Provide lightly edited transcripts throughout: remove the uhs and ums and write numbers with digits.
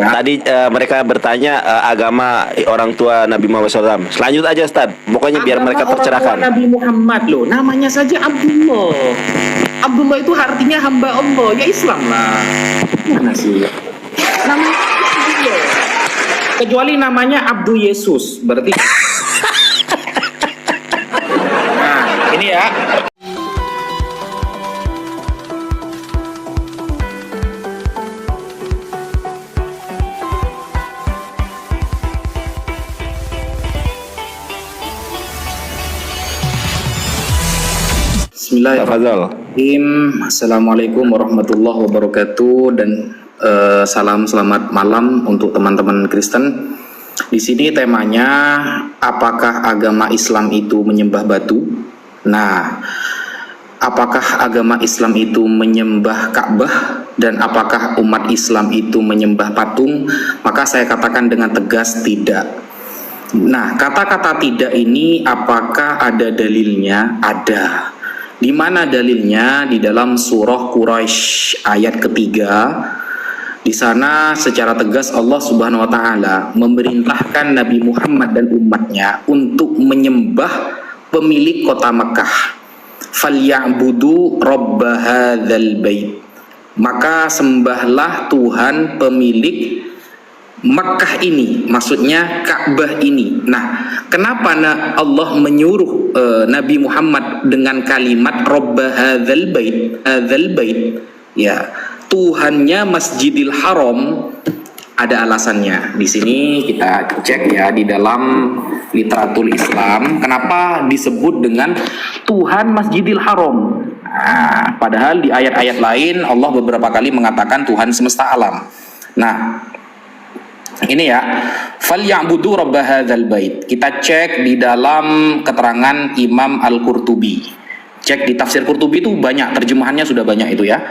Tadi mereka bertanya agama orang tua Nabi Muhammad SAW. Selanjut aja Ustaz. Pokoknya biar mereka tercerahkan. Agama Nabi Muhammad loh, namanya saja Abdullah. Abdullah itu artinya hamba Allah, ya Islam lah. Mana sih? Namanya Abdullah. Kecuali namanya Abdul Yesus, berarti. Nah, ini ya. Bismillahirrahmanirrahim. Assalamualaikum warahmatullahi wabarakatuh dan salam selamat malam untuk teman-teman Kristen. Di sini temanya apakah agama Islam itu menyembah batu? Nah, apakah agama Islam itu menyembah Ka'bah dan apakah umat Islam itu menyembah patung? Maka saya katakan dengan tegas tidak. Nah, kata-kata tidak ini apakah ada dalilnya? Ada. Di mana dalilnya? Di dalam surah Quraisy ayat ketiga. Di sana secara tegas Allah Subhanahu wa taala memerintahkan Nabi Muhammad dan umatnya untuk menyembah pemilik kota Mekah. Falyabudu rabb hadzal bait. Maka sembahlah Tuhan pemilik Makkah ini, maksudnya Ka'bah ini. Nah, kenapa Allah menyuruh Nabi Muhammad dengan kalimat Robba hadzal bait, ya, Tuhannya Masjidil Haram? Ada alasannya. Di sini kita cek ya di dalam literatur Islam, kenapa disebut dengan Tuhan Masjidil Haram. Nah, padahal di ayat-ayat lain Allah beberapa kali mengatakan Tuhan semesta alam. Nah, ini ya, falyabudu rabb hadzal bait. Kita cek di dalam keterangan Imam Al-Qurtubi. Cek di tafsir Qurtubi itu banyak, terjemahannya sudah banyak itu ya.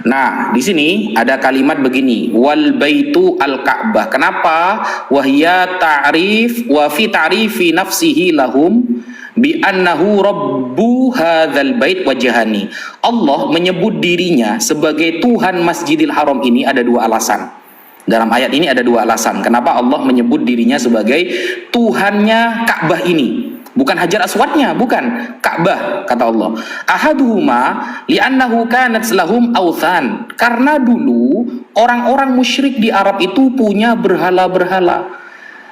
Nah, di sini ada kalimat begini, wal baitu al-Ka'bah. Kenapa? Wahya ta'rif wa fi ta'rifi nafsihi lahum bi annahu rabbu hadzal bait wajhani. Allah menyebut dirinya sebagai Tuhan Masjidil Haram ini ada dua alasan. Dalam ayat ini ada dua alasan kenapa Allah menyebut dirinya sebagai Tuhannya Ka'bah ini. Bukan Hajar Aswadnya, bukan. Ka'bah, kata Allah. Ahaduhuma li'annahu kanat lahum authan. Karena dulu orang-orang musyrik di Arab itu punya berhala-berhala.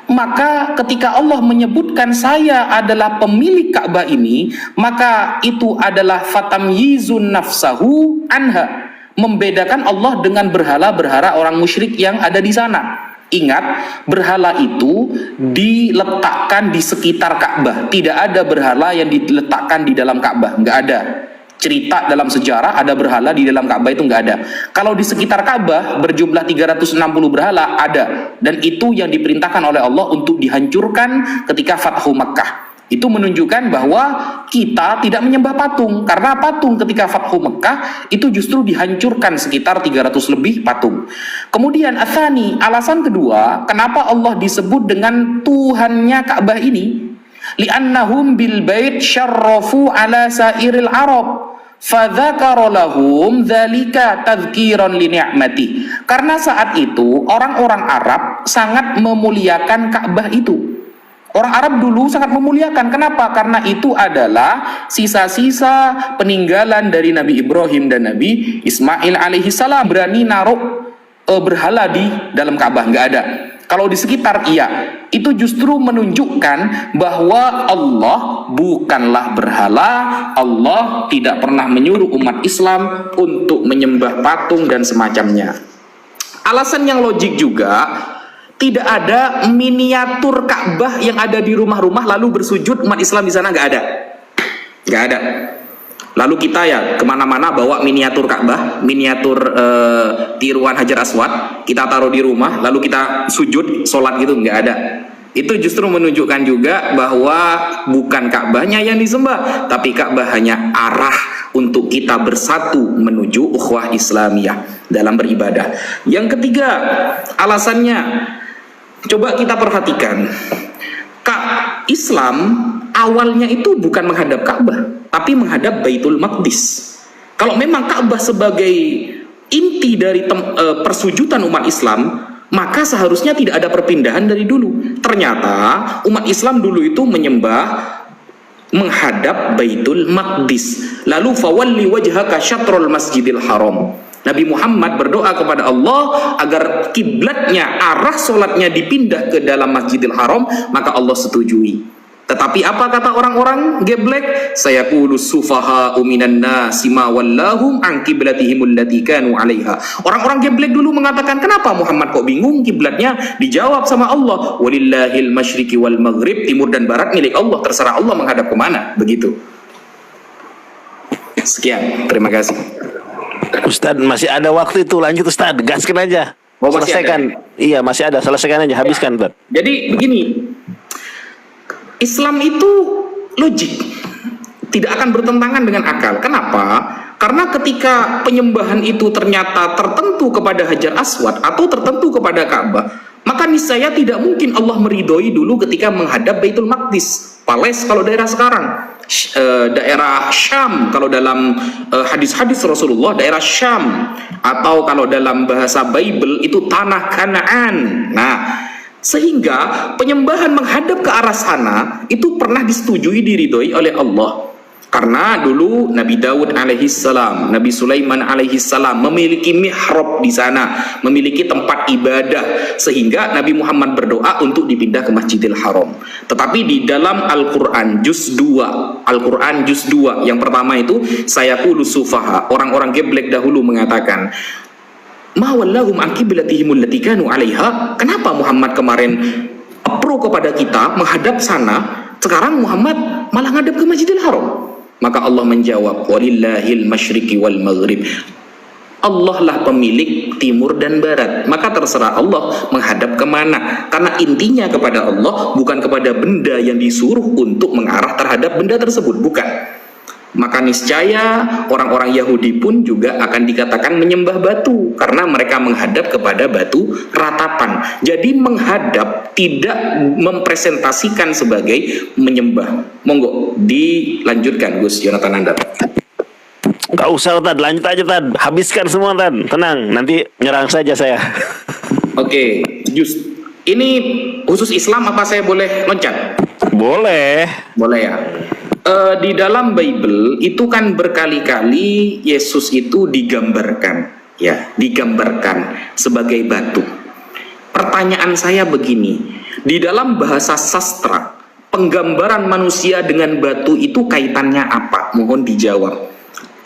Maka ketika Allah menyebutkan saya adalah pemilik Ka'bah ini, maka itu adalah fatamyizun nafsahu anha. Membedakan Allah dengan berhala-berhala orang musyrik yang ada di sana. Ingat, berhala itu diletakkan di sekitar Ka'bah. Tidak ada berhala yang diletakkan di dalam Ka'bah, nggak ada. Cerita dalam sejarah ada berhala di dalam Ka'bah itu nggak ada. Kalau di sekitar Ka'bah berjumlah 360 berhala ada, dan itu yang diperintahkan oleh Allah untuk dihancurkan ketika Fathu Makkah. Itu menunjukkan bahwa kita tidak menyembah patung, karena patung ketika Fathu Mekah itu justru dihancurkan sekitar 300 lebih patung. Kemudian atsani, alasan kedua, kenapa Allah disebut dengan Tuhannya Ka'bah ini? Li'annahum bil bait syarrafu ala sairil Arab. Fadzakara lahum dzalika tadzkiran li ni'mati. Karena saat itu orang-orang Arab sangat memuliakan Ka'bah itu. Orang Arab dulu sangat memuliakan. Kenapa? Karena itu adalah sisa-sisa peninggalan dari Nabi Ibrahim dan Nabi Ismail alaihi salam. Berani naruh berhala di dalam Ka'bah? Nggak ada. Kalau di sekitar, iya. Itu justru menunjukkan bahwa Allah bukanlah berhala. Allah tidak pernah menyuruh umat Islam untuk menyembah patung dan semacamnya. Alasan yang logik juga, tidak ada miniatur Ka'bah yang ada di rumah-rumah lalu bersujud umat Islam di sana, nggak ada, nggak ada. Lalu kita ya kemana-mana bawa miniatur Ka'bah, miniatur tiruan Hajar Aswad, kita taruh di rumah, lalu kita sujud, sholat gitu, nggak ada. Itu justru menunjukkan juga bahwa bukan Ka'bahnya yang disembah, tapi Ka'bah hanya arah untuk kita bersatu menuju ukhuwah Islamiyah dalam beribadah. Yang ketiga, alasannya, coba kita perhatikan, Islam awalnya itu bukan menghadap Ka'bah, tapi menghadap Baitul Maqdis. Kalau memang Ka'bah sebagai inti dari persujudan umat Islam, maka seharusnya tidak ada perpindahan dari dulu. Ternyata umat Islam dulu itu menyembah menghadap Baitul Maqdis. Lalu fawalli wajhaka syatrul Masjidil Haram. Nabi Muhammad berdoa kepada Allah agar kiblatnya, arah solatnya dipindah ke dalam Masjidil Haram, maka Allah setujui. Tetapi apa kata orang-orang geblek? Sayaqulu sufaha'u minan nasi ma wallahum an qiblatihim allati kanu 'alaiha. Orang-orang geblek dulu mengatakan, kenapa Muhammad kok bingung kiblatnya? Dijawab sama Allah, walillahil masyriqi wal maghrib, timur dan barat milik Allah, terserah Allah menghadap kemana. Begitu. Sekian, terima kasih. Ustadz masih ada waktu itu, lanjut Ustadz, gaskan aja. Oh, masih selesaikan. ada? Iya, masih ada, selesaikan aja, habiskan Ustadz. Jadi begini, Islam itu logik, tidak akan bertentangan dengan akal. Kenapa? Karena ketika penyembahan itu ternyata tertentu kepada Hajar Aswad atau tertentu kepada Ka'bah, maka niscaya tidak mungkin Allah meridhoi dulu ketika menghadap Baitul Maqdis. Pales kalau daerah sekarang, daerah Syam kalau dalam hadis-hadis Rasulullah, daerah Syam, atau kalau dalam bahasa Bible itu tanah Kanaan. Nah, sehingga penyembahan menghadap ke arah sana itu pernah disetujui, diridhoi oleh Allah. Karena dulu Nabi Daud alaihissalam, Nabi Sulaiman alaihissalam memiliki mihrab di sana, memiliki tempat ibadah, sehingga Nabi Muhammad berdoa untuk dipindah ke Masjidil Haram. Tetapi di dalam Al-Quran juz 2, Al-Quran juz 2 yang pertama itu, sayaqulu sufaha, orang-orang geblek dahulu mengatakan, ma wallahum an qiblatihim allati kanu 'alaiha. Kenapa Muhammad kemarin pro kepada kita menghadap sana, sekarang Muhammad malah ngadap ke Masjidil Haram? Maka Allah menjawab, walillahil masyriqi wal maghrib. Allah lah pemilik timur dan barat, maka terserah Allah menghadap kemana. Karena intinya kepada Allah, bukan kepada benda yang disuruh untuk mengarah terhadap benda tersebut, bukan. Maka niscaya orang-orang Yahudi pun juga akan dikatakan menyembah batu, karena mereka menghadap kepada batu ratapan. Jadi menghadap tidak mempresentasikan sebagai menyembah. Monggo dilanjutkan Gus Yonatan Anda. Gak usah Tad, lanjut aja Tad, habiskan semua Tad, tenang, nanti nyerang saja saya. Oke, Jus, ini khusus Islam apa saya boleh loncat? Boleh. Boleh ya. Di dalam Bible itu kan berkali-kali Yesus itu digambarkan, ya, digambarkan sebagai batu. Pertanyaan saya begini, di dalam bahasa sastra, penggambaran manusia dengan batu itu kaitannya apa? Mohon dijawab.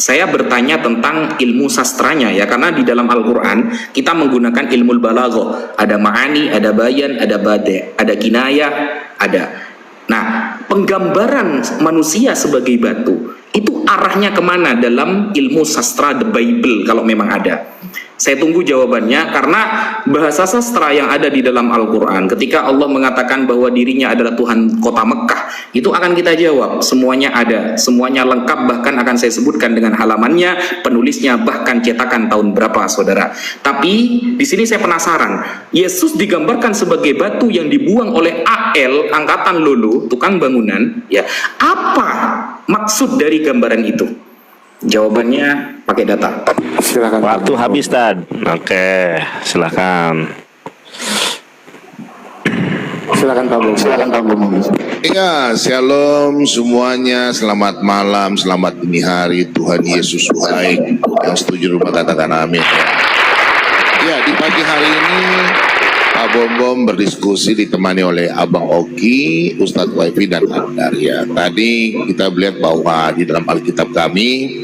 Saya bertanya tentang ilmu sastranya ya, karena di dalam Al-Quran kita menggunakan ilmu balaghah, ada ma'ani, ada bayan, ada bade, ada kinayah, ada. Nah, penggambaran manusia sebagai batu itu arahnya kemana dalam ilmu sastra the Bible kalau memang ada? Saya tunggu jawabannya, karena bahasa sastra yang ada di dalam Al-Quran ketika Allah mengatakan bahwa dirinya adalah Tuhan kota Mekah, itu akan kita jawab, semuanya ada, semuanya lengkap, bahkan akan saya sebutkan dengan halamannya, penulisnya, bahkan cetakan tahun berapa saudara. Tapi di sini saya penasaran, Yesus digambarkan sebagai batu yang dibuang oleh AL, angkatan lulu, tukang bangunan, ya. Apa maksud dari gambaran itu? Jawabannya pakai data. Silakan. Waktu habis Tad. Oke, silakan. Silakan Pak Bung. Silakan Pak Bung. Ya, shalom semuanya, selamat malam, selamat dini hari, Tuhan Yesus baik. Yang setuju rumah katakan amin. Ya, di pagi hari ini Pak Bom berdiskusi ditemani oleh Abang Oki, Ustadz Waifi dan Andaria. Tadi kita melihat bahwa di dalam Alkitab kami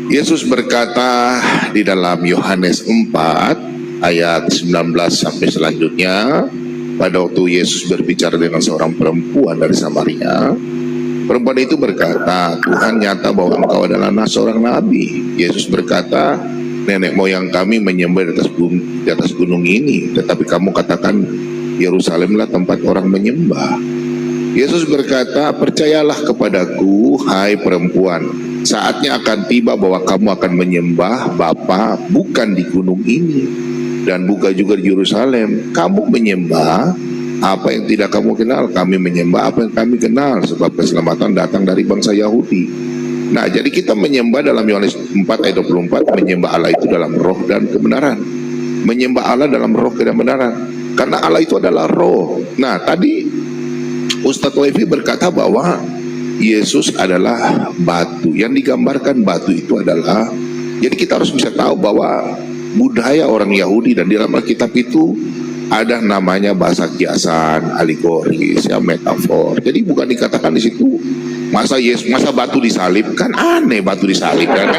Yesus berkata di dalam Yohanes 4 ayat 19 sampai selanjutnya, pada waktu Yesus berbicara dengan seorang perempuan dari Samaria, perempuan itu berkata, Tuhan nyata bahwa engkau adalah seorang nabi. Yesus berkata, nenek moyang kami menyembah di atas gunung ini, tetapi kamu katakan Yerusalemlah tempat orang menyembah. Yesus berkata, percayalah kepadaku, hai perempuan, saatnya akan tiba bahwa kamu akan menyembah Bapa bukan di gunung ini, dan bukan juga di Yerusalem. Kamu menyembah apa yang tidak kamu kenal, kami menyembah apa yang kami kenal, sebab keselamatan datang dari bangsa Yahudi. Nah, jadi kita menyembah dalam Yohanes 4 ayat 24, menyembah Allah itu dalam roh dan kebenaran. menyembah Allah dalam roh kebenaran, karena Allah itu adalah roh. Nah, tadi Ustadz Waifi berkata bahwa Yesus adalah batu. Yang digambarkan batu itu adalah, jadi kita harus bisa tahu bahwa budaya orang Yahudi dan di dalam Alkitab itu ada namanya bahasa kiasan, alegoris, ya, metafor. Jadi bukan dikatakan di situ masa batu disalib, kan aneh batu disalib kan?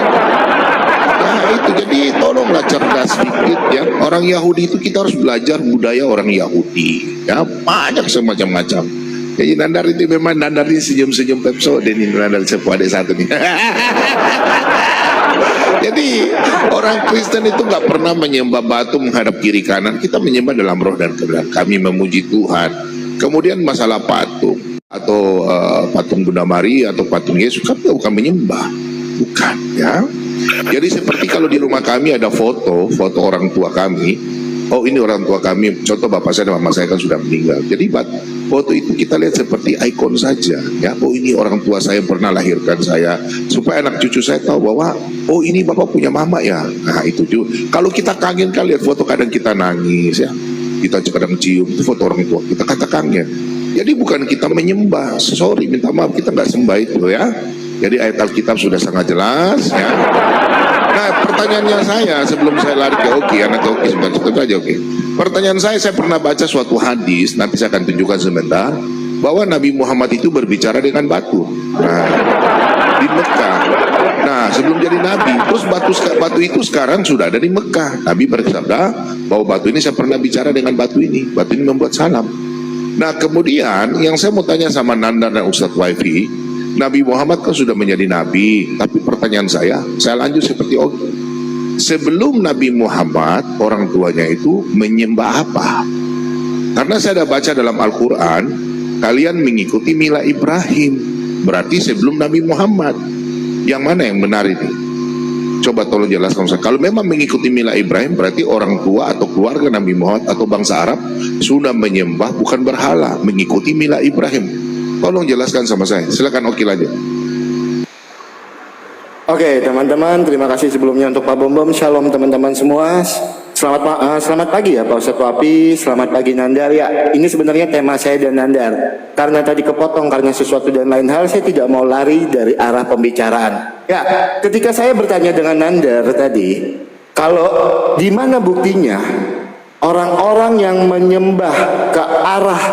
Nah itu, jadi tolonglah cerdas sedikit ya. Orang Yahudi itu kita harus belajar budaya orang Yahudi ya, banyak semacam-macam. Jadi Nandar itu memang Nandar ini senyum-senyum Pepso, dan ini Nandar sepuh ada satu nih. Jadi orang Kristen itu nggak pernah menyembah batu menghadap kiri kanan. Kita menyembah dalam roh dan kebenaran. Kami memuji Tuhan. Kemudian masalah patung atau patung Bunda Maria atau patung Yesus, kami bukan menyembah, bukan ya. Jadi seperti kalau di rumah kami ada foto orang tua kami. Oh ini orang tua kami, contoh bapak saya dan mama saya kan sudah meninggal. Jadi foto itu kita lihat seperti ikon saja ya. Oh ini orang tua saya pernah lahirkan saya, supaya anak cucu saya tahu bahwa oh ini bapak punya mama ya. Nah itu juga. Kalau kita kangen kan lihat foto, kadang kita nangis ya, kita kadang cium, itu foto orang tua kita, kata kangen. Jadi bukan kita menyembah, sorry minta maaf, kita nggak sembah itu ya. Jadi ayat Alkitab sudah sangat jelas ya. Nah pertanyaannya saya sebelum saya lari ke Oki, anak Oki sebentar aja Oki. Pertanyaan saya pernah baca suatu hadis, nanti saya akan tunjukkan sebentar, bahwa Nabi Muhammad itu berbicara dengan batu. Nah di Mekah. Nah sebelum jadi Nabi, terus batu itu sekarang sudah ada di Mekah. Nabi bersabda bahwa batu ini saya pernah bicara dengan batu ini membuat salam. Nah kemudian yang saya mau tanya sama Nanda dan Ustadz Waifi, Nabi Muhammad kan sudah menjadi Nabi, tapi pertanyaan saya lanjut seperti sebelum Nabi Muhammad orang tuanya itu menyembah apa? Karena saya sudah baca dalam Al-Quran, kalian mengikuti mila Ibrahim, berarti sebelum Nabi Muhammad. Yang mana yang benar ini? Coba tolong jelaskan saya. Kalau memang mengikuti mila Ibrahim, berarti orang tua atau keluarga Nabi Muhammad atau bangsa Arab sudah menyembah bukan berhala, mengikuti mila Ibrahim. Tolong jelaskan sama saya. Silakan Oki aja. Oke teman-teman, terima kasih sebelumnya untuk Pak Bom. Shalom teman-teman semua. Selamat pagi ya Pak Ustadz Wapi. Selamat pagi Nandar. Ya ini sebenarnya tema saya dan Nandar. Karena tadi kepotong karena sesuatu dan lain hal, saya tidak mau lari dari arah pembicaraan. Ya ketika saya bertanya dengan Nandar tadi, kalau di mana buktinya orang-orang yang menyembah ke arah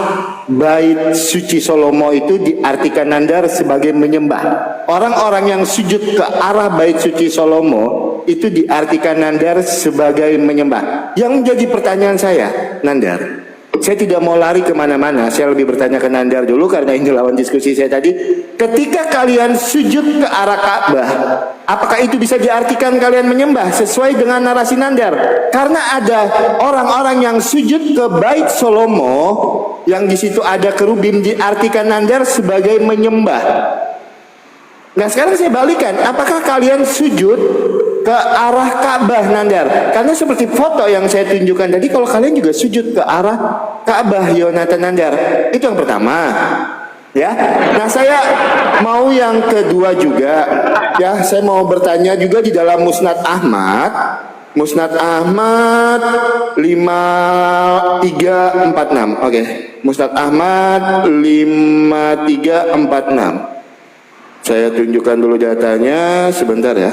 Bait Suci Salomo itu diartikan Nandar sebagai menyembah. Orang-orang yang sujud ke arah Bait Suci Salomo itu diartikan Nandar sebagai menyembah. Yang menjadi pertanyaan saya, Nandar, saya tidak mau lari kemana-mana, saya lebih bertanya ke Nandar dulu karena ini lawan diskusi saya tadi. Ketika kalian sujud ke arah Ka'bah, apakah itu bisa diartikan kalian menyembah sesuai dengan narasi Nandar? Karena ada orang-orang yang sujud ke Bait Salomo, yang di situ ada kerubim, diartikan Nandar sebagai menyembah. Nah sekarang saya balikan, apakah kalian sujud ke arah Ka'bah Nandar? Karena seperti foto yang saya tunjukkan tadi, kalau kalian juga sujud ke arah Ka'bah Yonatan Nandar. Itu yang pertama. Ya, nah saya mau yang kedua juga. Ya, saya mau bertanya juga di dalam Musnad Ahmad 5346. Oke. Musnad Ahmad 5346. Saya tunjukkan dulu datanya sebentar ya.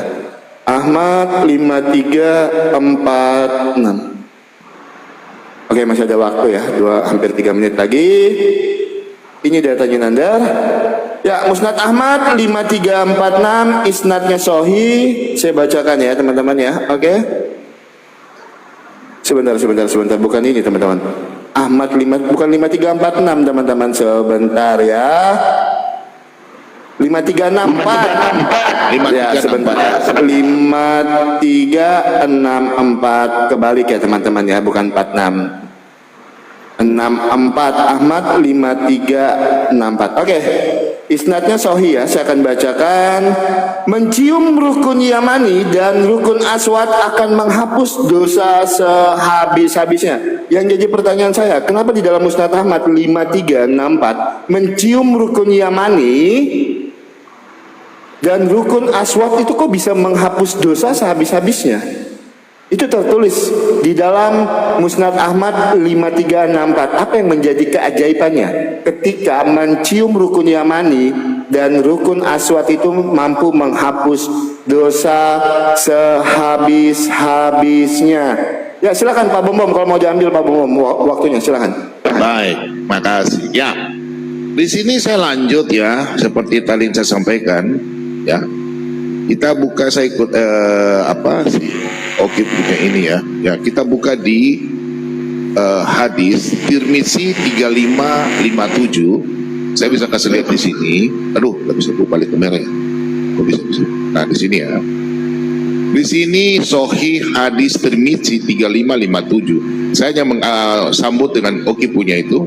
Ahmad 5346. Oke, masih ada waktu ya, hampir 3 menit lagi. Ini datanya Nandar. Ya, Musnad Ahmad 5346, isnadnya sahih. Saya bacakan ya teman-teman ya. Oke. Sebentar. Bukan ini teman-teman. Ahmad bukan 5346 teman-teman. Sebentar ya. 5364. Ya, sebentar. 5364. Kebalik ya teman-teman ya, bukan 46. 64 Ahmad 5364. Oke. Isnadnya sahih ya, saya akan bacakan. Mencium rukun Yamani dan rukun Aswad akan menghapus dosa sehabis-habisnya. Yang jadi pertanyaan saya, kenapa di dalam Musnad Ahmad 5364 mencium rukun Yamani dan rukun Aswad itu kok bisa menghapus dosa sehabis-habisnya? Itu tertulis di dalam Musnad Ahmad 5364, apa yang menjadi keajaibannya ketika mencium rukun Yamani dan rukun Aswad itu mampu menghapus dosa sehabis-habisnya. Ya silakan Pak Bom kalau mau diambil Pak Bom waktunya silakan. Baik, makasih. Ya, di sini saya lanjut ya, seperti tadi saya sampaikan, ya. Kita buka, saya ikut Oke punya ini ya. Ya, kita buka di hadis Tirmizi 3557. Saya bisa kasih lihat di sini. Aduh, nggak bisa buka balik kamera ya. Kok bisa? Nah, di sini ya. Di sini Sahih hadis Tirmizi 3557. Saya hanya sambut dengan Oki punya itu,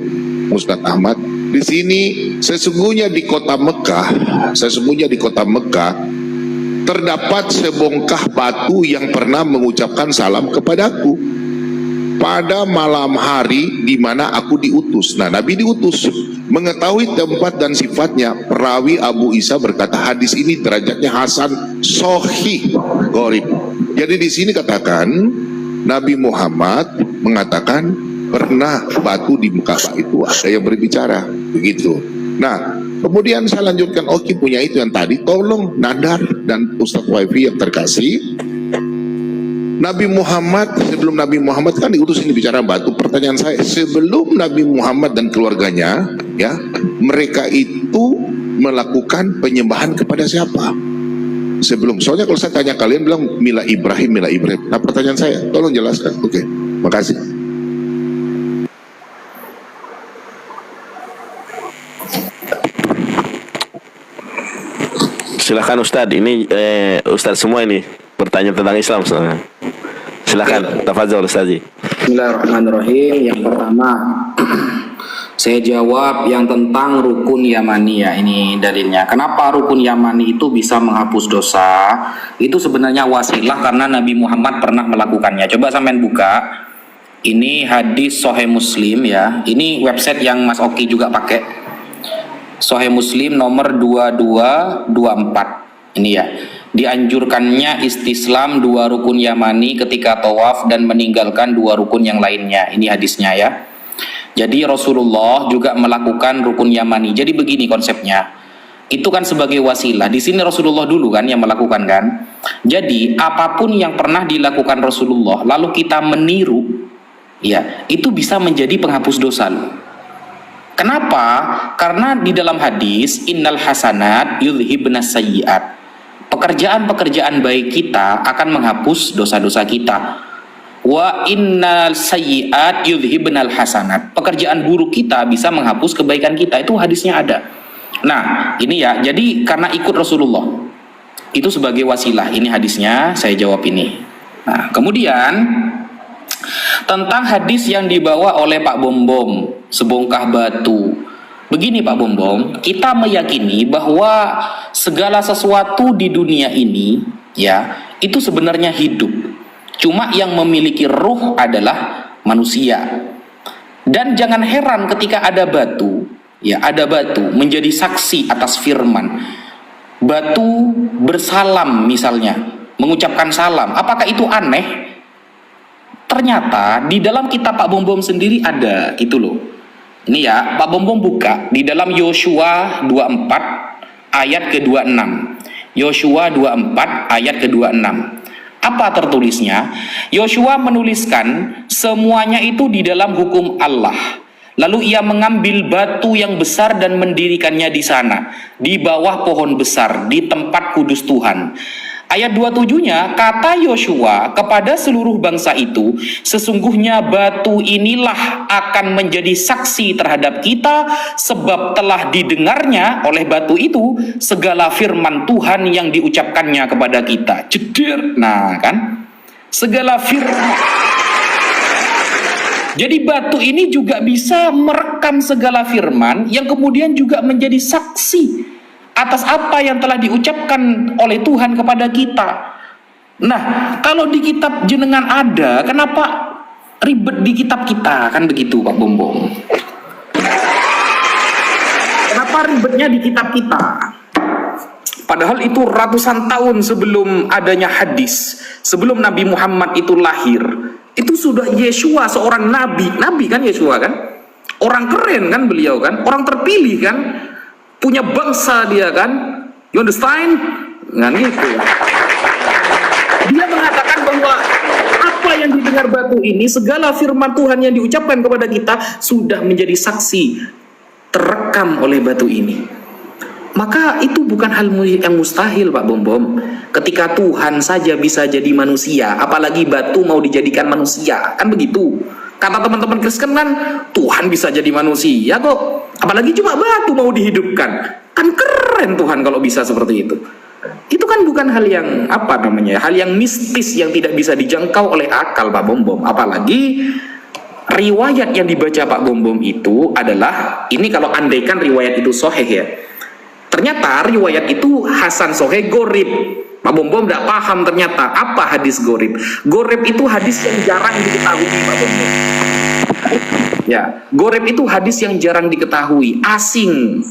Musnad Ahmad. Di sini sesungguhnya di kota Mekah, terdapat sebongkah batu yang pernah mengucapkan salam kepadaku pada malam hari di mana aku diutus. Nah, Nabi diutus. Mengetahui tempat dan sifatnya, perawi Abu Isa berkata hadis ini derajatnya hasan sahih gharib. Jadi di sini katakan Nabi Muhammad mengatakan pernah batu di Mekah itu ada yang berbicara begitu. Nah, kemudian saya lanjutkan Oki punya itu yang tadi, tolong Nandar dan Ustadz Wifi yang terkasih. Nabi Muhammad, sebelum Nabi Muhammad kan diutus ini bicara batu. Pertanyaan saya, sebelum Nabi Muhammad dan keluarganya, ya, mereka itu melakukan penyembahan kepada siapa? Sebelum, soalnya kalau saya tanya kalian bilang Mila Ibrahim. Nah, pertanyaan saya, tolong jelaskan. Oke, makasih. Silakan Ustadz, ini Ustadz semua ini bertanya tentang Islam soalnya. Silakan, tafadhol Ustadz. Bismillahirrahmanirrahim. Yang pertama, saya jawab yang tentang rukun Yamani ya, ini dalilnya. Kenapa rukun Yamani itu bisa menghapus dosa? Itu sebenarnya wasilah karena Nabi Muhammad pernah melakukannya. Coba sampean buka. Ini hadis Sahih Muslim ya. Ini website yang Mas Oki juga pakai. Sahih Muslim nomor 2224. Ini ya. Dianjurkannya istislam 2 rukun Yamani ketika tawaf dan meninggalkan 2 rukun yang lainnya. Ini hadisnya ya. Jadi Rasulullah juga melakukan rukun Yamani. Jadi begini konsepnya. Itu kan sebagai wasilah. Di sini Rasulullah dulu kan yang melakukan kan. Jadi apapun yang pernah dilakukan Rasulullah lalu kita meniru, ya, itu bisa menjadi penghapus dosa loh. Kenapa? Karena di dalam hadis innal hasanat yudhibnas sayyiat. Pekerjaan-pekerjaan baik kita akan menghapus dosa-dosa kita. Wa innal sayyiat yudhibnal hasanat. Pekerjaan buruk kita bisa menghapus kebaikan kita. Itu hadisnya ada. Nah, ini ya. Jadi karena ikut Rasulullah. Itu sebagai wasilah. Ini hadisnya, saya jawab ini. Nah, kemudian tentang hadis yang dibawa oleh Pak Bom, sebongkah batu. Begini Pak Bom, kita meyakini bahwa segala sesuatu di dunia ini ya, itu sebenarnya hidup. Cuma yang memiliki ruh adalah manusia. Dan jangan heran ketika ada batu, ya, ada batu menjadi saksi atas firman. Batu bersalam misalnya, mengucapkan salam. Apakah itu aneh? Ternyata di dalam kitab Pak Bom sendiri ada itu loh. Ini ya, Pak Bom buka di dalam Yosua 24 ayat ke-26. Yosua 24 ayat ke-26. Apa tertulisnya? Yosua menuliskan semuanya itu di dalam hukum Allah. Lalu ia mengambil batu yang besar dan mendirikannya di sana, di bawah pohon besar, di tempat kudus Tuhan. Ayat 27-nya, kata Yosua kepada seluruh bangsa itu, sesungguhnya batu inilah akan menjadi saksi terhadap kita, sebab telah didengarnya oleh batu itu segala firman Tuhan yang diucapkannya kepada kita. Jeder. Nah kan, segala firman. Jadi batu ini juga bisa merekam segala firman yang kemudian juga menjadi saksi atas apa yang telah diucapkan oleh Tuhan kepada kita. Nah, kalau di kitab jenengan ada, kenapa ribet di kitab kita? Kan begitu Pak Bom. Kenapa ribetnya di kitab kita? Padahal itu ratusan tahun sebelum adanya hadis, sebelum Nabi Muhammad itu lahir, Itu sudah Yeshua, seorang nabi kan Yeshua kan, orang keren kan beliau kan, orang terpilih kan, punya bangsa dia kan, you understand? Nggak gitu. Dia mengatakan bahwa apa yang didengar batu ini, segala firman Tuhan yang diucapkan kepada kita sudah menjadi saksi terekam oleh batu ini. Maka itu bukan hal yang mustahil, Pak Bom. Ketika Tuhan saja bisa jadi manusia, apalagi batu mau dijadikan manusia, kan begitu. Kata teman-teman Kristen kan, Tuhan bisa jadi manusia kok, apalagi cuma batu mau dihidupkan. Kan keren Tuhan kalau bisa seperti itu. Itu kan bukan hal yang hal yang mistis yang tidak bisa dijangkau oleh akal, Pak Bom. Apalagi riwayat yang dibaca Pak Bom itu adalah, ini kalau andaikan riwayat itu sahih ya, ternyata riwayat itu Hasan Soheh Gorib. Pak Bom tidak paham ternyata apa hadis gorib. Gorib itu hadis yang jarang diketahui, Pak Bom. Ya, gorib itu hadis yang jarang diketahui, asing,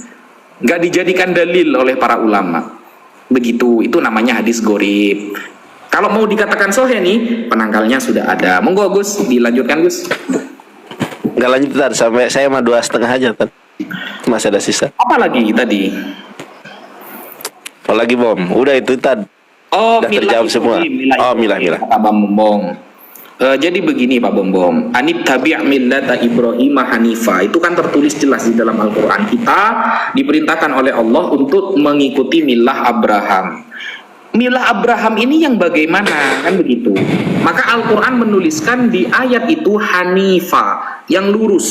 nggak dijadikan dalil oleh para ulama. Begitu, itu namanya hadis gorib. Kalau mau dikatakan soheh nih, penangkalnya sudah ada. Monggo Gus, dilanjutkan Gus. Nggak lanjut Tad, sampai saya mah 2,5 aja Tad. Masih ada sisa. Apa lagi tadi? Apa lagi Bom? Udah itu Tad. Oh, udah terjawab semua. Milah. Pak Bom. Jadi begini Pak Bom. Anit tabi' millata Ibrahim hanifa. Itu kan tertulis jelas di dalam Al-Qur'an. Kita diperintahkan oleh Allah untuk mengikuti milah Abraham. Milah Abraham ini yang bagaimana? Kan begitu. Maka Al-Qur'an menuliskan di ayat itu hanifa, yang lurus.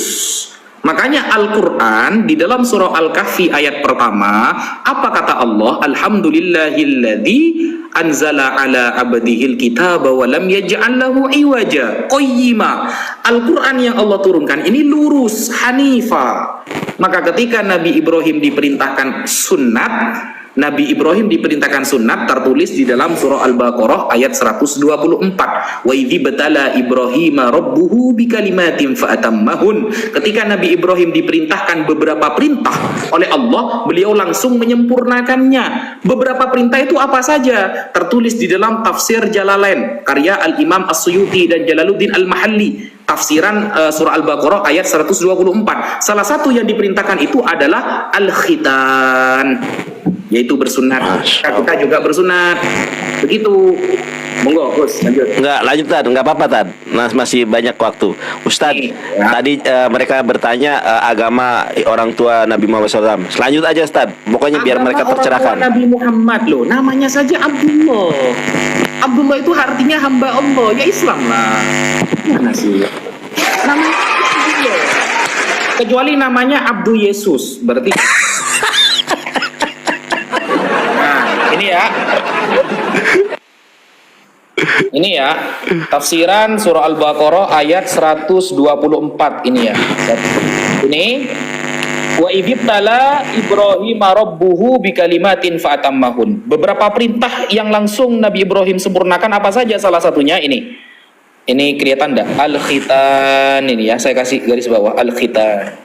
Makanya Al-Quran di dalam surah Al-Kahfi ayat pertama, apa kata Allah? Alhamdulillahilladzi anzala ala abdihil kitaba wa lam yaj'al lahu iwaja qayyima. Al-Quran yang Allah turunkan ini lurus, hanifa. Maka ketika Nabi Ibrahim diperintahkan sunat, Nabi Ibrahim diperintahkan sunat tertulis di dalam surah Al-Baqarah ayat 124. Wa idzi batala Ibrahim rabbuhu bikalimatin fa'atammahun. Ketika Nabi Ibrahim diperintahkan beberapa perintah oleh Allah, beliau langsung menyempurnakannya. Beberapa perintah itu apa saja? Tertulis di dalam tafsir Jalalain karya Al-Imam As-Suyuti dan Jalaluddin Al-Mahalli. Tafsiran surah Al-Baqarah ayat 124. Salah satu yang diperintahkan itu adalah al-khitan, yaitu bersunat. Kita juga bersunat. Begitu. Monggo, Gus, lanjut. Enggak, lanjut Tad, enggak apa-apa Tad. Masih banyak waktu. Ustadz, tadi mereka bertanya agama orang tua Nabi Muhammad SAW. Selanjut aja Ustadz. Pokoknya biar mereka tercerahkan. Orang tua Nabi Muhammad loh, namanya saja Abdullah. Abdullah itu artinya hamba Allah, ya Islam lah. Mana sih? Namanya Abdullah. Kecuali namanya Abdu Yesus, berarti. Nah, ini ya. Ini ya, tafsiran surah Al-Baqarah ayat 124 ini ya. Ini wa ibtala Ibrahim rabbuhu bikalimatin fa'atammahun. Beberapa perintah yang langsung Nabi Ibrahim sempurnakan apa saja, salah satunya ini. Ini kelihatan enggak? Al-khitan ini ya, saya kasih garis bawah al-khitan.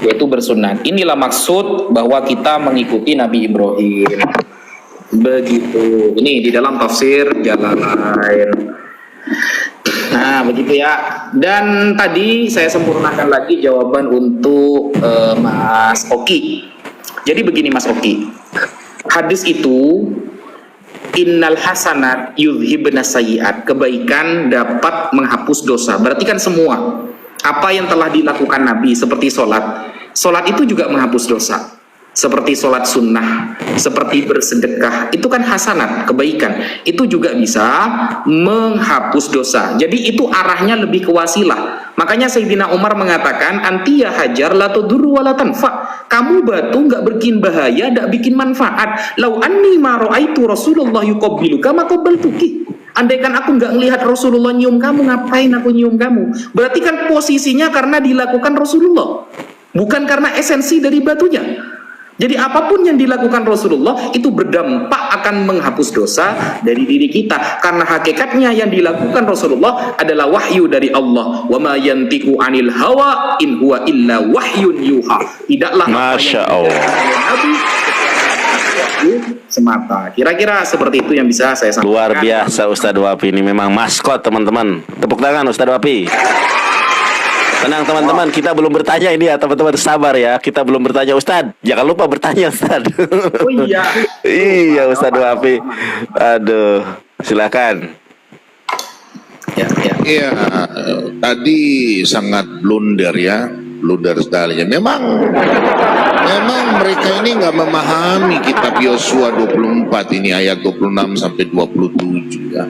Yaitu bersunat. Inilah maksud bahwa kita mengikuti Nabi Ibrahim. Begitu. Ini di dalam tafsir Jalalain. Nah, begitu ya. Dan tadi saya sempurnakan lagi jawaban untuk Mas Oki. Jadi begini Mas Oki. Hadis itu innal hasanat yudhibna sayyi'at. Kebaikan dapat menghapus dosa. Berarti kan semua apa yang telah dilakukan Nabi seperti sholat. Sholat itu juga menghapus dosa. Seperti sholat sunnah, seperti bersedekah, itu kan hasanat, kebaikan. Itu juga bisa menghapus dosa. Jadi itu arahnya lebih ke wasilah. Makanya Sayyidina Umar mengatakan, antiya hajar la tudurru wa la tanfa. Kamu batu nggak bikin bahaya, nggak bikin manfaat. Lau anni ma ra'aitu Rasulullah yuqabbiluka ma qabbaltuki. Andaikan aku nggak melihat Rasulullah nyium kamu, ngapain aku nyium kamu? Berarti kan posisinya karena dilakukan Rasulullah, bukan karena esensi dari batunya. Jadi apapun yang dilakukan Rasulullah itu berdampak akan menghapus dosa dari diri kita, karena hakikatnya yang dilakukan Rasulullah adalah wahyu dari Allah. Wa ma yantiqu 'anil hawa in huwa illa wahyun yuha. Tidaklah Masya Allah. semata. Kira-kira seperti itu yang bisa saya sampaikan. Luar biasa Ustadz Wapi ini memang maskot teman-teman. Tepuk tangan Ustadz Wapi. Tenang teman-teman, kita belum bertanya ini ya teman-teman, sabar ya. Kita belum bertanya Ustadz. Jangan lupa bertanya Ustadz. Oh iya. Iya Ustadz Wapi. Aduh, silakan. Ya, ya. Iya, tadi sangat blunder ya, blunder sekali. Memang mereka ini nggak memahami kitab Yosua 24 ini ayat 26 sampai 27 ya.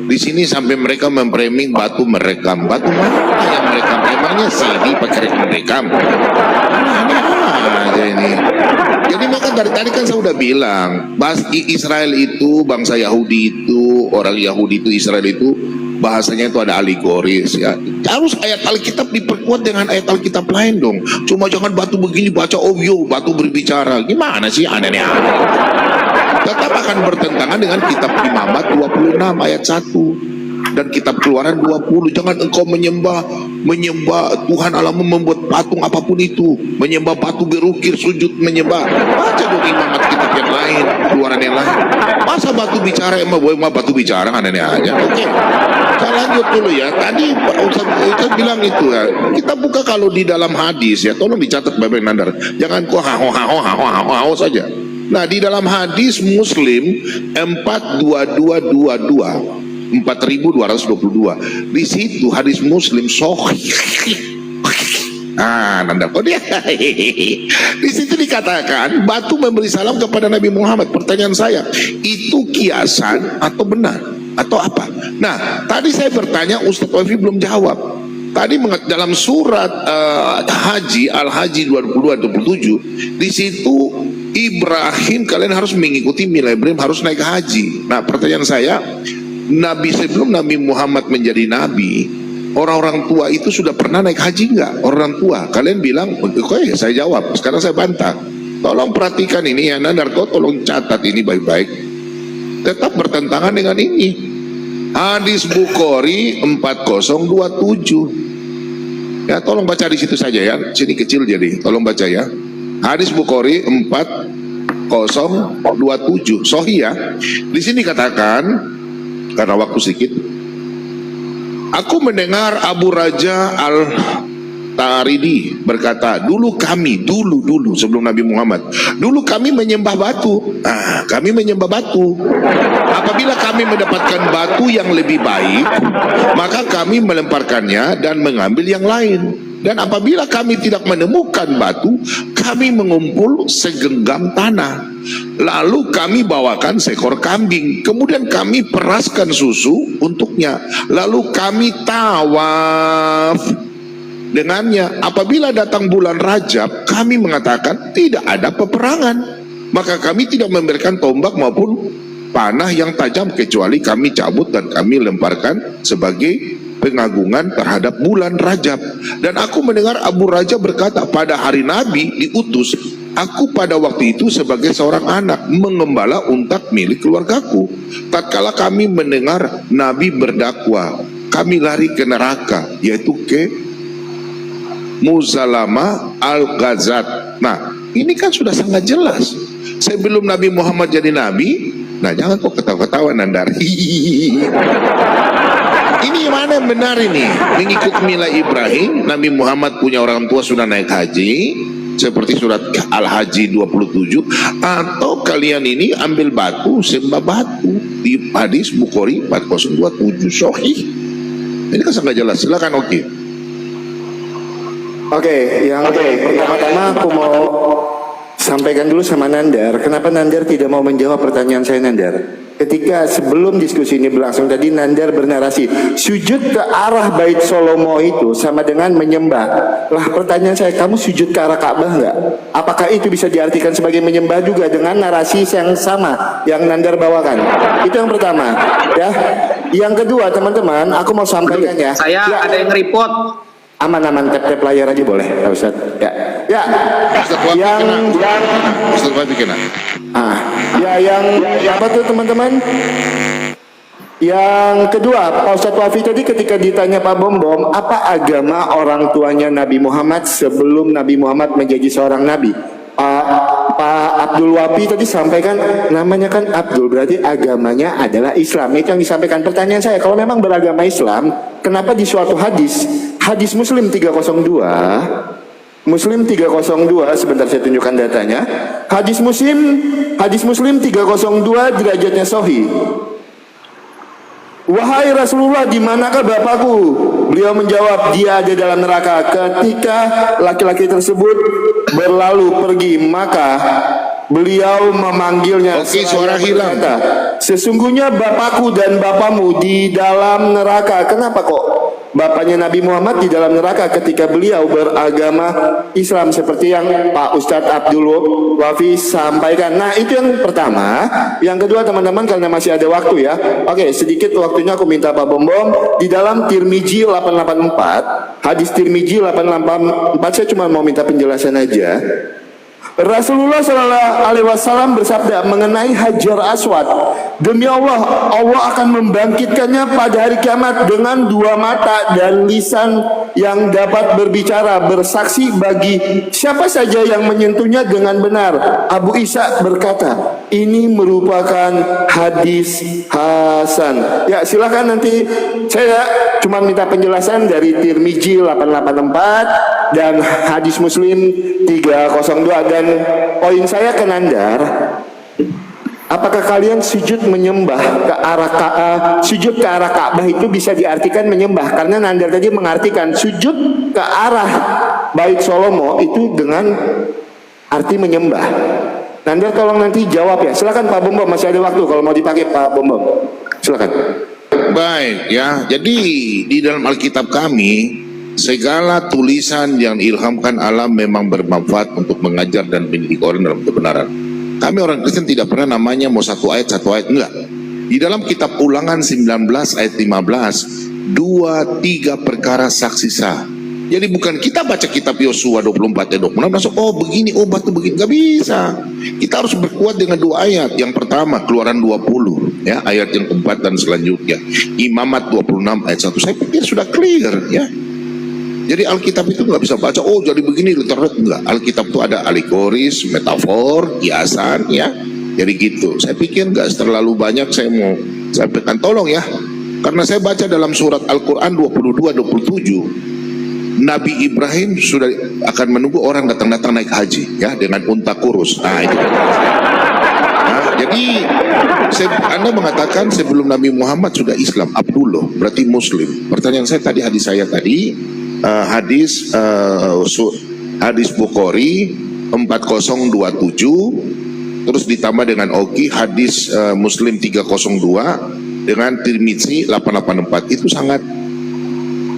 Di sini sampai mereka memframing batu merekam. Batu mana yang merekam? Emangnya sini pakai merekam? Aja ini. Jadi mereka dari tadi kan saya udah bilang, Israel itu, bangsa Yahudi itu, orang Yahudi itu, Israel itu, bahasanya itu ada alegoris ya. Harus ayat Alkitab diperkuat dengan ayat Alkitab lain dong. Cuma jangan batu begini baca obyo, batu berbicara. Gimana sih aneh-aneh? Tetap akan bertentangan dengan kitab Imamat 26 ayat 1 dan kitab Keluaran 20. Jangan engkau menyembah Tuhan Allahmu, membuat patung apapun itu, menyembah batu berukir, sujud menyembah. Baca dong Imamat kitab yang lain, Keluaran yang lain. Masa batu bicara, emang batu bicara aneh-aneh aja. Oke. Saya lanjut dulu ya. Tadi Pak Ustaz bilang itu ya. Kita buka kalau di dalam hadis ya, tolong dicatat Bapak Nandar. Jangan kok haho saja. Nah, di dalam hadis Muslim 42222 4222, di situ hadis Muslim sahih. Nanda kok dia. Di situ dikatakan batu memberi salam kepada Nabi Muhammad. Pertanyaan saya, itu kiasan atau benar atau apa? Nah, tadi saya bertanya, Ustadz Wafi belum jawab. Tadi dalam surat Haji Al-Haji 22-27, di situ Ibrahim, kalian harus mengikuti mila Ibrahim, harus naik haji. Nah, pertanyaan saya, Nabi sebelum Nabi Muhammad menjadi Nabi, orang-orang tua itu sudah pernah naik haji nggak? Orang tua, kalian bilang, oke, saya jawab. Sekarang saya bantah. Tolong perhatikan ini ya, Nandarko, tolong catat ini baik-baik. Tetap bertentangan dengan ini. Hadis Bukhari 4027. Ya, tolong baca di situ saja ya. Sini kecil jadi, tolong baca ya. Hadis Bukhari 4027 sahih ya. Di sini katakan, karena waktu sedikit, aku mendengar Abu Raja Al-Taridi berkata, dulu sebelum Nabi Muhammad, dulu kami menyembah batu. Kami menyembah batu. Apabila kami mendapatkan batu yang lebih baik, maka kami melemparkannya dan mengambil yang lain. Dan apabila kami tidak menemukan batu, kami mengumpul segenggam tanah. Lalu kami bawakan seekor kambing. Kemudian kami peraskan susu untuknya. Lalu kami tawaf dengannya. Apabila datang bulan Rajab, kami mengatakan tidak ada peperangan. Maka kami tidak memberikan tombak maupun panah yang tajam, kecuali kami cabut dan kami lemparkan sebagai pengagungan terhadap bulan Rajab. Dan aku mendengar Abu Raja berkata, pada hari Nabi diutus, aku pada waktu itu sebagai seorang anak mengembala unta milik keluargaku. Tatkala kami mendengar Nabi berdakwah, kami lari ke neraka, yaitu ke Muzalama Al-Ghazat. Nah, ini kan sudah sangat jelas. Sebelum Nabi Muhammad jadi Nabi, nah jangan kok ketawa-ketawa Nandar. Ini mana yang benar ini? Mengikut mila Ibrahim, Nabi Muhammad punya orang tua sudah naik haji, seperti surat Al-Haji 27, atau kalian ini ambil batu, sembah batu di hadis Bukhari 4027 sahih. Ini kan sangat jelas. Silakan Oke, yang pertama-tama aku mau sampaikan dulu sama Nandar. Kenapa Nandar tidak mau menjawab pertanyaan saya, Nandar? Ketika sebelum diskusi ini berlangsung tadi, Nandar bernarasi sujud ke arah Bait Solomo itu sama dengan menyembah. Lah, pertanyaan saya, kamu sujud ke arah Ka'bah enggak? Apakah itu bisa diartikan sebagai menyembah juga dengan narasi yang sama yang Nandar bawakan? Itu yang pertama ya. Yang kedua, teman-teman, aku mau sampaikan ya. Saya ada yang report. Aman-aman, tap-tap layar aja boleh, Pak Ustaz. Ya. Yang apa tuh teman-teman? Yang kedua, Pak Ustadz Wafi tadi ketika ditanya Pak Bom, apa agama orang tuanya Nabi Muhammad sebelum Nabi Muhammad menjadi seorang nabi? Pak Abdul Wapi tadi sampaikan namanya kan Abdul, berarti agamanya adalah Islam. Itu yang disampaikan. Pertanyaan saya, kalau memang beragama Islam, kenapa di suatu hadis Muslim 302 sebentar saya tunjukkan datanya. Hadis Muslim 302 derajatnya sahih. Wahai Rasulullah, di manakah bapakku? Beliau menjawab, dia ada dalam neraka. Ketika laki-laki tersebut berlalu pergi, maka beliau memanggilnya. Oke, suara hilang. Berkata, sesungguhnya bapakku dan bapamu di dalam neraka. Kenapa kok bapaknya Nabi Muhammad di dalam neraka ketika beliau beragama Islam, seperti yang Pak Ustadz Abdul Wafi sampaikan? Nah, itu yang pertama. Yang kedua, teman-teman, karena masih ada waktu ya. Oke, sedikit waktunya aku minta Pak Bom di dalam Tirmizi 884, hadis Tirmizi 884, saya cuma mau minta penjelasan aja. Rasulullah Shallallahu Alaihi Wasallam bersabda mengenai Hajar Aswad, demi Allah, Allah akan membangkitkannya pada hari kiamat dengan dua mata dan lisan yang dapat berbicara, bersaksi bagi siapa saja yang menyentuhnya dengan benar. Abu Isa berkata, ini merupakan hadis hasan. Ya, silakan, nanti saya cuma minta penjelasan dari Tirmizi 884 dan hadis Muslim 302. Dan poin saya ke Nandar, apakah kalian sujud menyembah ke arah sujud ke arah Ka'bah itu bisa diartikan menyembah? Karena Nandar tadi mengartikan sujud ke arah Bait Solomo itu dengan arti menyembah. Nandar tolong nanti jawab ya. Silakan Pak Bom, masih ada waktu kalau mau dipakai Pak Bom. Silakan. Baik ya, jadi di dalam Alkitab kami segala tulisan yang diilhamkan Allah memang bermanfaat untuk mengajar dan mendidik orang dalam kebenaran. Kami orang Kristen tidak pernah namanya mau satu ayat, enggak. Di dalam kitab Ulangan 19 ayat 15, 2-3 perkara saksi sah. Jadi bukan kita baca kitab Yosua 24 ayat 26 langsung oh begini, oh batu begini, nggak bisa. Kita harus berkuat dengan dua ayat. Yang pertama Keluaran 20 ya, ayat yang keempat dan selanjutnya. Imamat 26 ayat 1. Saya pikir sudah clear ya. Jadi Alkitab itu nggak bisa baca, oh jadi begini, literat, enggak. Alkitab itu ada alegoris, metafor, kiasan, ya. Jadi gitu. Saya pikir nggak terlalu banyak saya mau sampaikan. Tolong ya, karena saya baca dalam surat Al-Quran 22-27, Nabi Ibrahim sudah akan menunggu orang datang-datang naik haji, ya, dengan unta kurus. Nah itu. Nah, jadi Anda mengatakan sebelum Nabi Muhammad sudah Islam, Abdullah, berarti Muslim. Pertanyaan saya tadi, hadis saya tadi. Hadis Bukhari 4027 terus ditambah dengan Oki hadis Muslim 302 dengan Tirmizi 884 itu sangat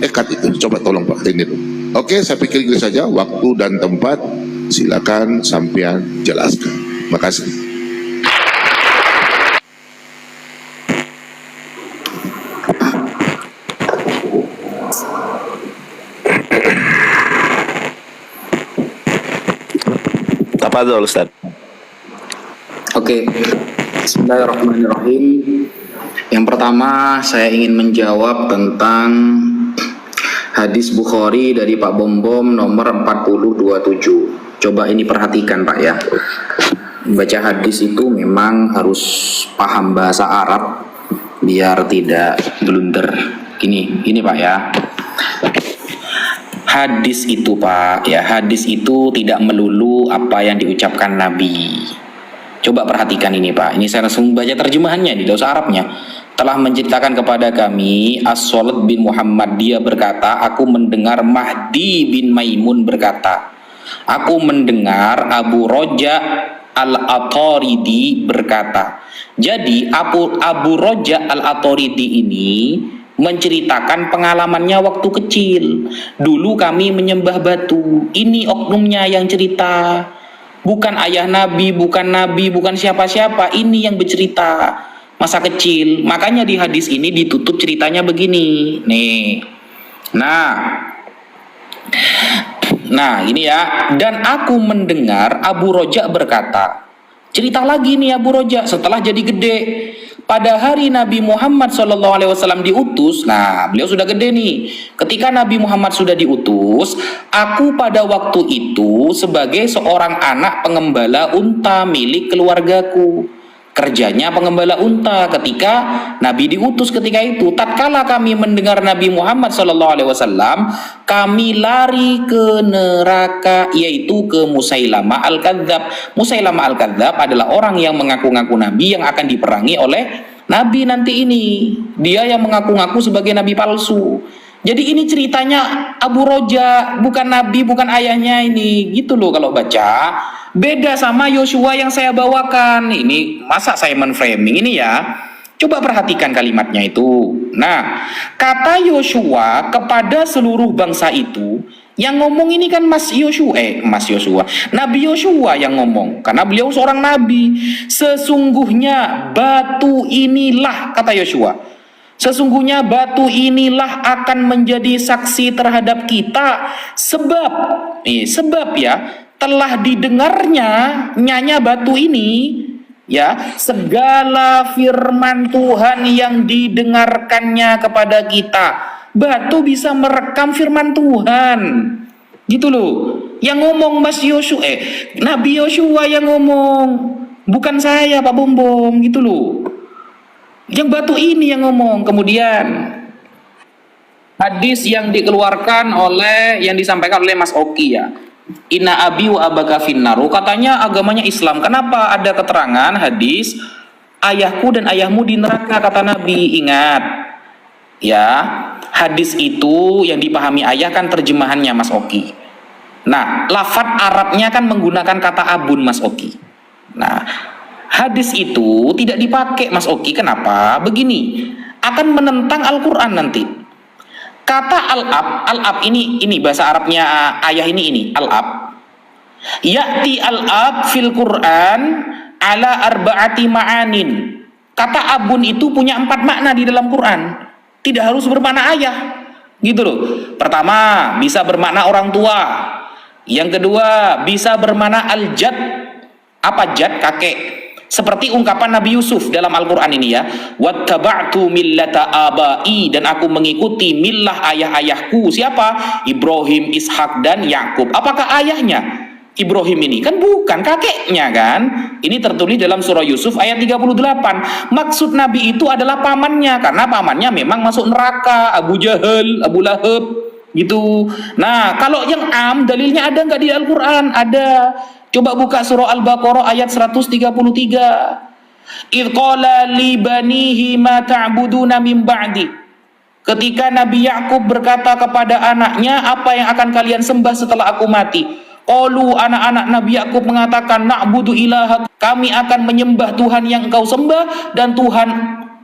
ekat itu. Coba tolong Pak ini dulu. Oke, saya pikir itu saja. Waktu dan tempat silakan sampean jelaskan. Makasih. Tafadhol Ustaz. Oke, bismillahirrahmanirrahim. Yang pertama saya ingin menjawab tentang hadis Bukhari dari Pak Bom nomor 4027. Coba ini perhatikan Pak ya. Baca hadis itu memang harus paham bahasa Arab biar tidak blunder. Gini Pak ya. Hadis itu Pak ya, hadis itu tidak melulu apa yang diucapkan Nabi. Coba perhatikan ini Pak, ini saya langsung baca terjemahannya di bahasa Arabnya. Telah menceritakan kepada kami As-Salat bin Muhammad, dia berkata, aku mendengar Mahdi bin Maimun berkata, aku mendengar Abu Roja Al-Ataridi berkata. Jadi Abu Roja Al-Ataridi ini menceritakan pengalamannya waktu kecil. Dulu kami menyembah batu. Ini oknumnya yang cerita. Bukan ayah Nabi, bukan siapa-siapa. Ini yang bercerita masa kecil. Makanya di hadis ini ditutup ceritanya begini. Nih. Nah, ini ya. Dan aku mendengar Abu Roja berkata. Cerita lagi nih Abu Roja setelah jadi gede. pada hari Nabi Muhammad SAW diutus, nah beliau sudah gede nih. Ketika Nabi Muhammad sudah diutus, aku pada waktu itu sebagai seorang anak pengembala unta milik keluargaku. Kerjanya pengembala unta ketika Nabi diutus ketika itu. Tatkala kami mendengar Nabi Muhammad SAW, kami lari ke neraka, yaitu ke Musailamah Al-Kadzab. Musailamah Al-Kadzab adalah orang yang mengaku-ngaku Nabi yang akan diperangi oleh Nabi nanti ini. Dia yang mengaku-ngaku sebagai Nabi palsu. Jadi ini ceritanya Abu Roja, bukan Nabi, bukan ayahnya ini. Gitu loh kalau baca. Beda sama Yosua yang saya bawakan. Ini masa saya menframing ini ya. Coba perhatikan kalimatnya itu. Nah, kata Yosua kepada seluruh bangsa itu, yang ngomong ini kan Mas Yosua, Nabi Yosua yang ngomong, karena beliau seorang nabi. Sesungguhnya batu inilah, kata Yosua, sesungguhnya batu inilah akan menjadi saksi terhadap kita, sebab ya telah didengarnya nyanya batu ini, ya, segala firman Tuhan yang didengarkannya kepada kita. Batu bisa merekam firman Tuhan, gitu loh. Yang ngomong Nabi Yosua yang ngomong, bukan saya Pak Bombom, gitu loh. Yang batu ini yang ngomong. Kemudian hadis yang dikeluarkan yang disampaikan oleh Mas Oki ya, Inna abi wa abaka finnaru, katanya agamanya Islam. Kenapa ada keterangan hadis ayahku dan ayahmu di neraka, kata Nabi. Ingat ya, hadis itu yang dipahami ayah kan terjemahannya Mas Oki. Nah, lafadz Arabnya kan menggunakan kata abun, Mas Oki. Nah, hadis itu tidak dipakai, Mas Oki. Kenapa? Begini, akan menentang Al-Quran nanti. Kata al-ab ini bahasa Arabnya ayah ini al-ab. Ya'ti al-ab fil Quran ala arba'ati ma'anin. Kata abun itu punya 4 makna di dalam Quran. Tidak harus bermakna ayah, gitu loh. Pertama, bisa bermakna orang tua. Yang kedua, bisa bermakna al-jad. Apa jad? Kakek. Seperti ungkapan Nabi Yusuf dalam Al-Quran ini ya, wattaba'tu millata abai, dan aku mengikuti millah ayah-ayahku. Siapa? Ibrahim, Ishak, dan Yakub. Apakah ayahnya Ibrahim ini? Kan bukan, kakeknya kan. Ini tertulis dalam surah Yusuf ayat 38. Maksud Nabi itu adalah pamannya, karena pamannya memang masuk neraka, Abu Jahal, Abu Lahab, gitu. Nah, kalau yang dalilnya ada nggak di Al-Quran? Ada. Coba buka surah Al-Baqarah ayat 133. Idh qala li banihi ma ta'buduna min ba'di. Ketika Nabi Yakub berkata kepada anaknya, apa yang akan kalian sembah setelah aku mati? Qalu, anak-anak Nabi Yakub mengatakan, na'budu ilaha, kami akan menyembah Tuhan yang engkau sembah dan Tuhan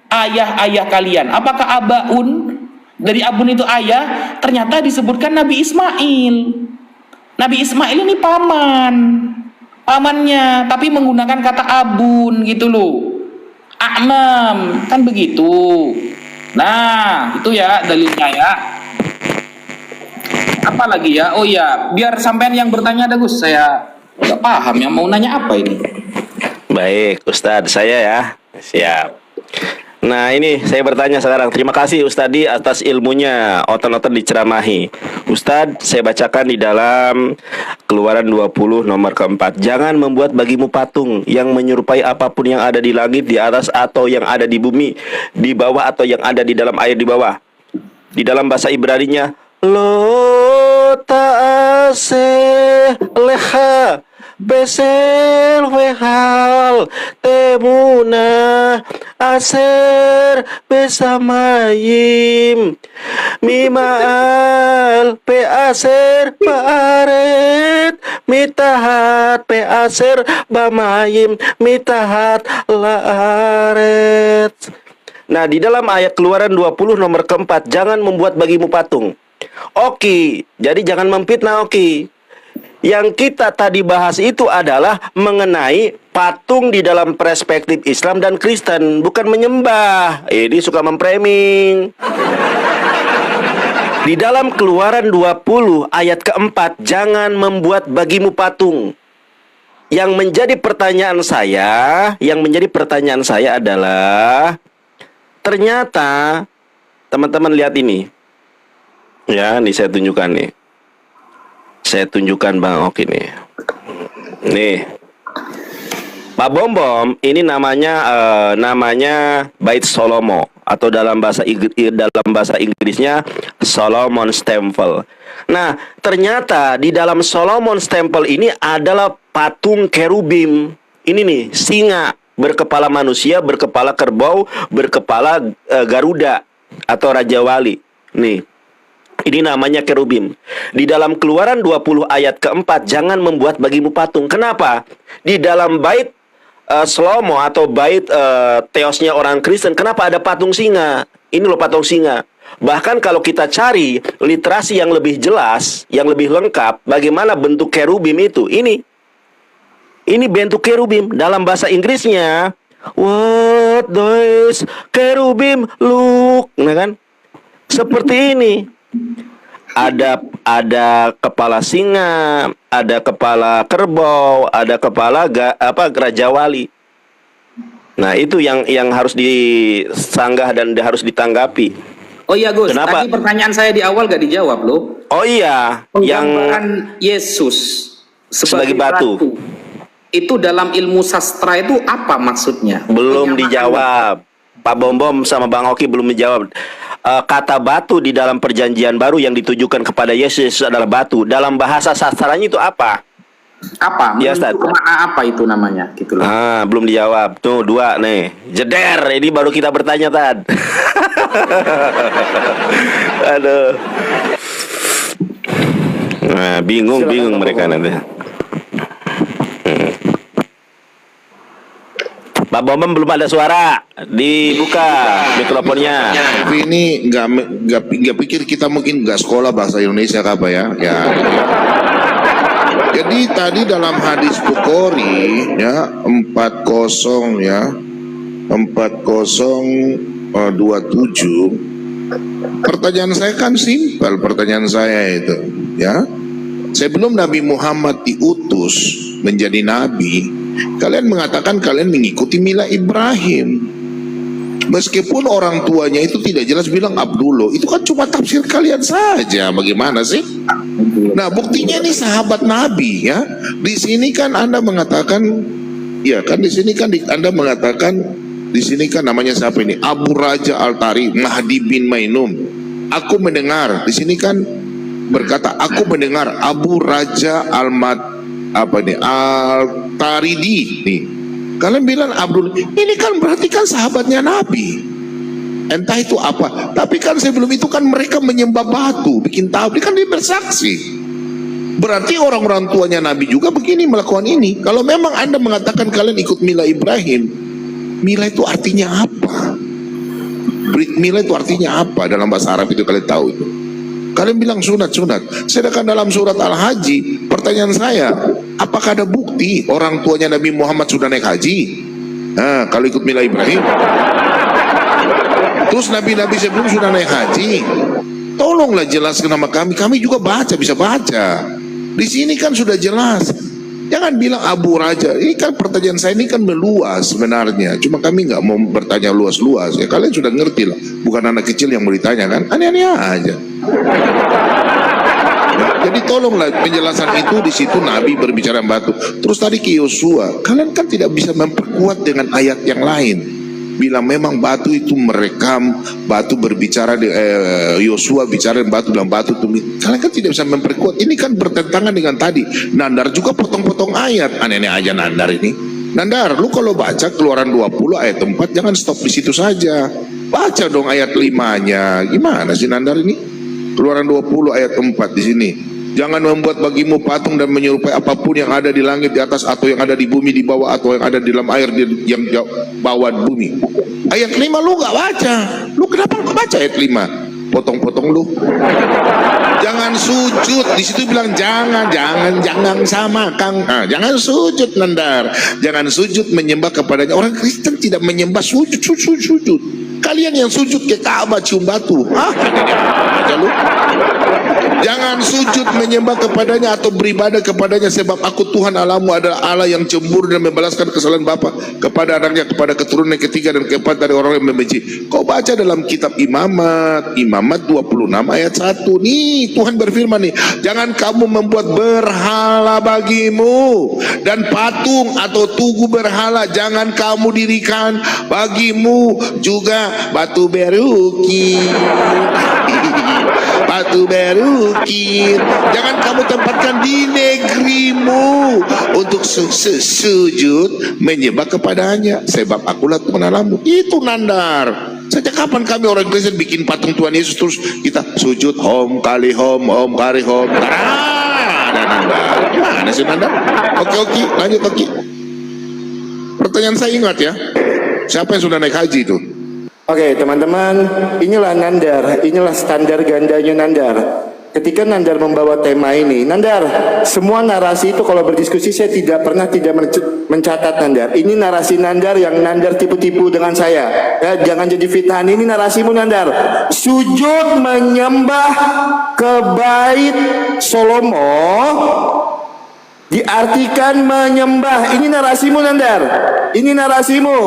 ayah-ayah kalian. Apakah abaun? Dari abun itu ayah, ternyata disebutkan Nabi Ismail. Nabi Ismail ini pamannya, tapi menggunakan kata abun, gitu loh. A'mam, kan begitu. Nah, itu ya dalilnya ya. Apa lagi ya? Oh ya, biar sampean yang bertanya ada Gus, saya nggak paham yang mau nanya apa ini. Baik, Ustadz, saya ya. Siap. Nah, ini saya bertanya sekarang. Terima kasih Ustadi atas ilmunya, otot-otot diceramahi. Ustadz, saya bacakan di dalam Keluaran 20 nomor keempat. Jangan membuat bagimu patung yang menyerupai apapun yang ada di langit, di atas, atau yang ada di bumi, di bawah, atau yang ada di dalam air di bawah. Di dalam bahasa Ibraninya, lo ta'ase leha besel wehal temuna aser besamayim mimal pe aser paaret mitahat pe aser bamayim mitahat laaret. Nah, di dalam ayat Keluaran 20 nomor keempat, jangan membuat bagimu patung. Oke, jadi jangan memfitnah. Oke. Yang kita tadi bahas itu adalah mengenai patung di dalam perspektif Islam dan Kristen, bukan menyembah. Ini suka memframing. Di dalam Keluaran 20 ayat keempat, jangan membuat bagimu patung. Yang menjadi pertanyaan saya adalah, ternyata teman-teman lihat ini. Ya, ini saya tunjukkan nih. Saya tunjukkan Bang Oki nih. Nih. Pak Bom Bom, ini namanya Bait Solomo, atau dalam bahasa Inggrisnya Solomon's Temple. Nah, ternyata di dalam Solomon's Temple ini adalah patung kerubim. Ini nih, singa berkepala manusia, berkepala kerbau, berkepala Garuda atau Raja Wali. Nih. Ini namanya kerubim. Di dalam Keluaran 20 ayat keempat, jangan membuat bagimu patung. Kenapa? Di dalam bait Salomo atau bait teosnya orang Kristen, kenapa ada patung singa? Ini loh patung singa. Bahkan kalau kita cari literasi yang lebih jelas, yang lebih lengkap, bagaimana bentuk kerubim itu? Ini bentuk kerubim. Dalam bahasa Inggrisnya, what does kerubim look? Nah kan? Seperti ini. Ada kepala singa, ada kepala kerbau, ada kepala Raja Wali. Nah, itu yang harus disanggah dan harus ditanggapi. Oh iya Gus, Kenapa? tadi pertanyaan saya di awal gak dijawab loh. Oh iya, Penggambaran Yesus sebagai batu. Itu dalam ilmu sastra itu apa maksudnya? Belum dijawab. Pak Bom Bom sama Bang Oki belum menjawab. Kata batu di dalam perjanjian baru yang ditujukan kepada Yesus adalah batu. Dalam bahasa sastranya itu apa? Apa? Ya, Ustaz. Makna apa itu namanya? Gitu loh. Belum dijawab. Tuh, 2 nih. Jeder, ini baru kita bertanya, Tad. Aduh. Nah, bingung mereka nanti. Pak Bom belum ada suara, dibuka mikrofonnya. Tapi ini nggak pikir kita mungkin nggak sekolah bahasa Indonesia apa ya? Ya. Jadi tadi dalam hadis Bukhari ya 40 ya 4027. Pertanyaan saya kan simpel, pertanyaan saya itu ya. Sebelum Nabi Muhammad diutus menjadi nabi, kalian mengatakan kalian mengikuti mila Ibrahim. Meskipun orang tuanya itu tidak jelas bilang Abdullah, itu kan cuma tafsir kalian saja. Bagaimana sih? Nah, buktinya ini sahabat Nabi ya. Di sini kan Anda mengatakan, ya kan di sini kan Anda mengatakan di sini kan namanya siapa ini? Abu Raja Al-Tari, Mahdi bin Mainum. Aku mendengar di sini kan berkata, aku mendengar Abu Raja Al-Taridi nih. Kalian bilang Abdul, ini kan berarti kan sahabatnya Nabi. Entah itu apa, tapi kan sebelum itu kan mereka menyembah batu, bikin tablik, kan dia bersaksi. Berarti orang-orang tuanya Nabi juga begini melakukan ini. Kalau memang Anda mengatakan kalian ikut mila Ibrahim, mila itu artinya apa? Mila itu artinya apa dalam bahasa Arab itu kalian tahu itu? Kalian bilang sunat. Sedangkan dalam surat Al-Haji, pertanyaan saya, apakah ada bukti orang tuanya Nabi Muhammad sudah naik haji? Nah, kalau ikut mila Ibrahim. Terus nabi-nabi sebelum sudah naik haji. Tolonglah jelaskan nama kami. Kami juga bisa baca. Di sini kan sudah jelas. Jangan bilang Abu Raja. Ini kan pertanyaan saya ini kan meluas sebenarnya. Cuma kami nggak mau bertanya luas-luas. Ya kalian sudah ngerti lah. Bukan anak kecil yang mau ditanya kan. Aneh-aneh aja. Jadi tolonglah penjelasan itu di situ Nabi berbicara batu. Terus tadi ke Yosua, kalian kan tidak bisa memperkuat dengan ayat yang lain. Bila memang batu itu merekam, batu berbicara di Yosua bicara batu dan batu itu, kalian kan tidak bisa memperkuat. Ini kan bertentangan dengan tadi. Nandar juga potong-potong ayat. Aneh-aneh aja Nandar ini. Nandar, lu kalau baca Keluaran 20 ayat 4 jangan stop di situ saja. Baca dong ayat 5-nya. Gimana sih Nandar ini? Keluaran 20 ayat 4 di sini. Jangan membuat bagimu patung dan menyerupai apapun yang ada di langit di atas atau yang ada di bumi di bawah atau yang ada di dalam air yang bawah bumi. Ayat 5 lu gak baca. Lu kenapa gak baca ayat 5? Potong-potong lu. Jangan sujud. Di situ bilang jangan samakan. Jangan sujud Nandar. Jangan sujud menyembah kepadanya. Orang Kristen tidak menyembah sujud. Kalian yang sujud ke Ka'bah cium batu. Aja lu. Jangan sujud menyembah kepadanya atau beribadah kepadanya, sebab aku Tuhan Allahmu adalah Allah yang cemburu dan membalaskan kesalahan bapa kepada anaknya, kepada keturunan yang ketiga dan keempat dari orang yang membenci. Kau baca dalam kitab Imamat 26 ayat 1. Nih Tuhan berfirman nih, jangan kamu membuat berhala bagimu dan patung atau tugu berhala jangan kamu dirikan bagimu, juga batu berukir. Batu berukir jangan kamu tempatkan di negerimu untuk sujud menyembah kepadanya, sebab akulah Tuhan Allahmu. Itu nandar. Sejak kapan kami orang Kristen bikin patung Tuhan Yesus terus kita sujud hom kali hom kali hom? Ada nandar. Mana sih nandar? Oke, lanjut oke. Pertanyaan saya, ingat ya, siapa yang sudah naik haji itu? Oke, teman-teman, inilah nandar, inilah standar gandanya nandar. Ketika nandar membawa tema ini, nandar, semua narasi itu kalau berdiskusi saya tidak pernah tidak mencatat nandar. Ini narasi nandar yang nandar tipu-tipu dengan saya. Ya, jangan jadi fitnahan, ini narasimu nandar. Sujud menyembah ke bait Salomo diartikan menyembah. Ini narasimu nandar, ini narasimu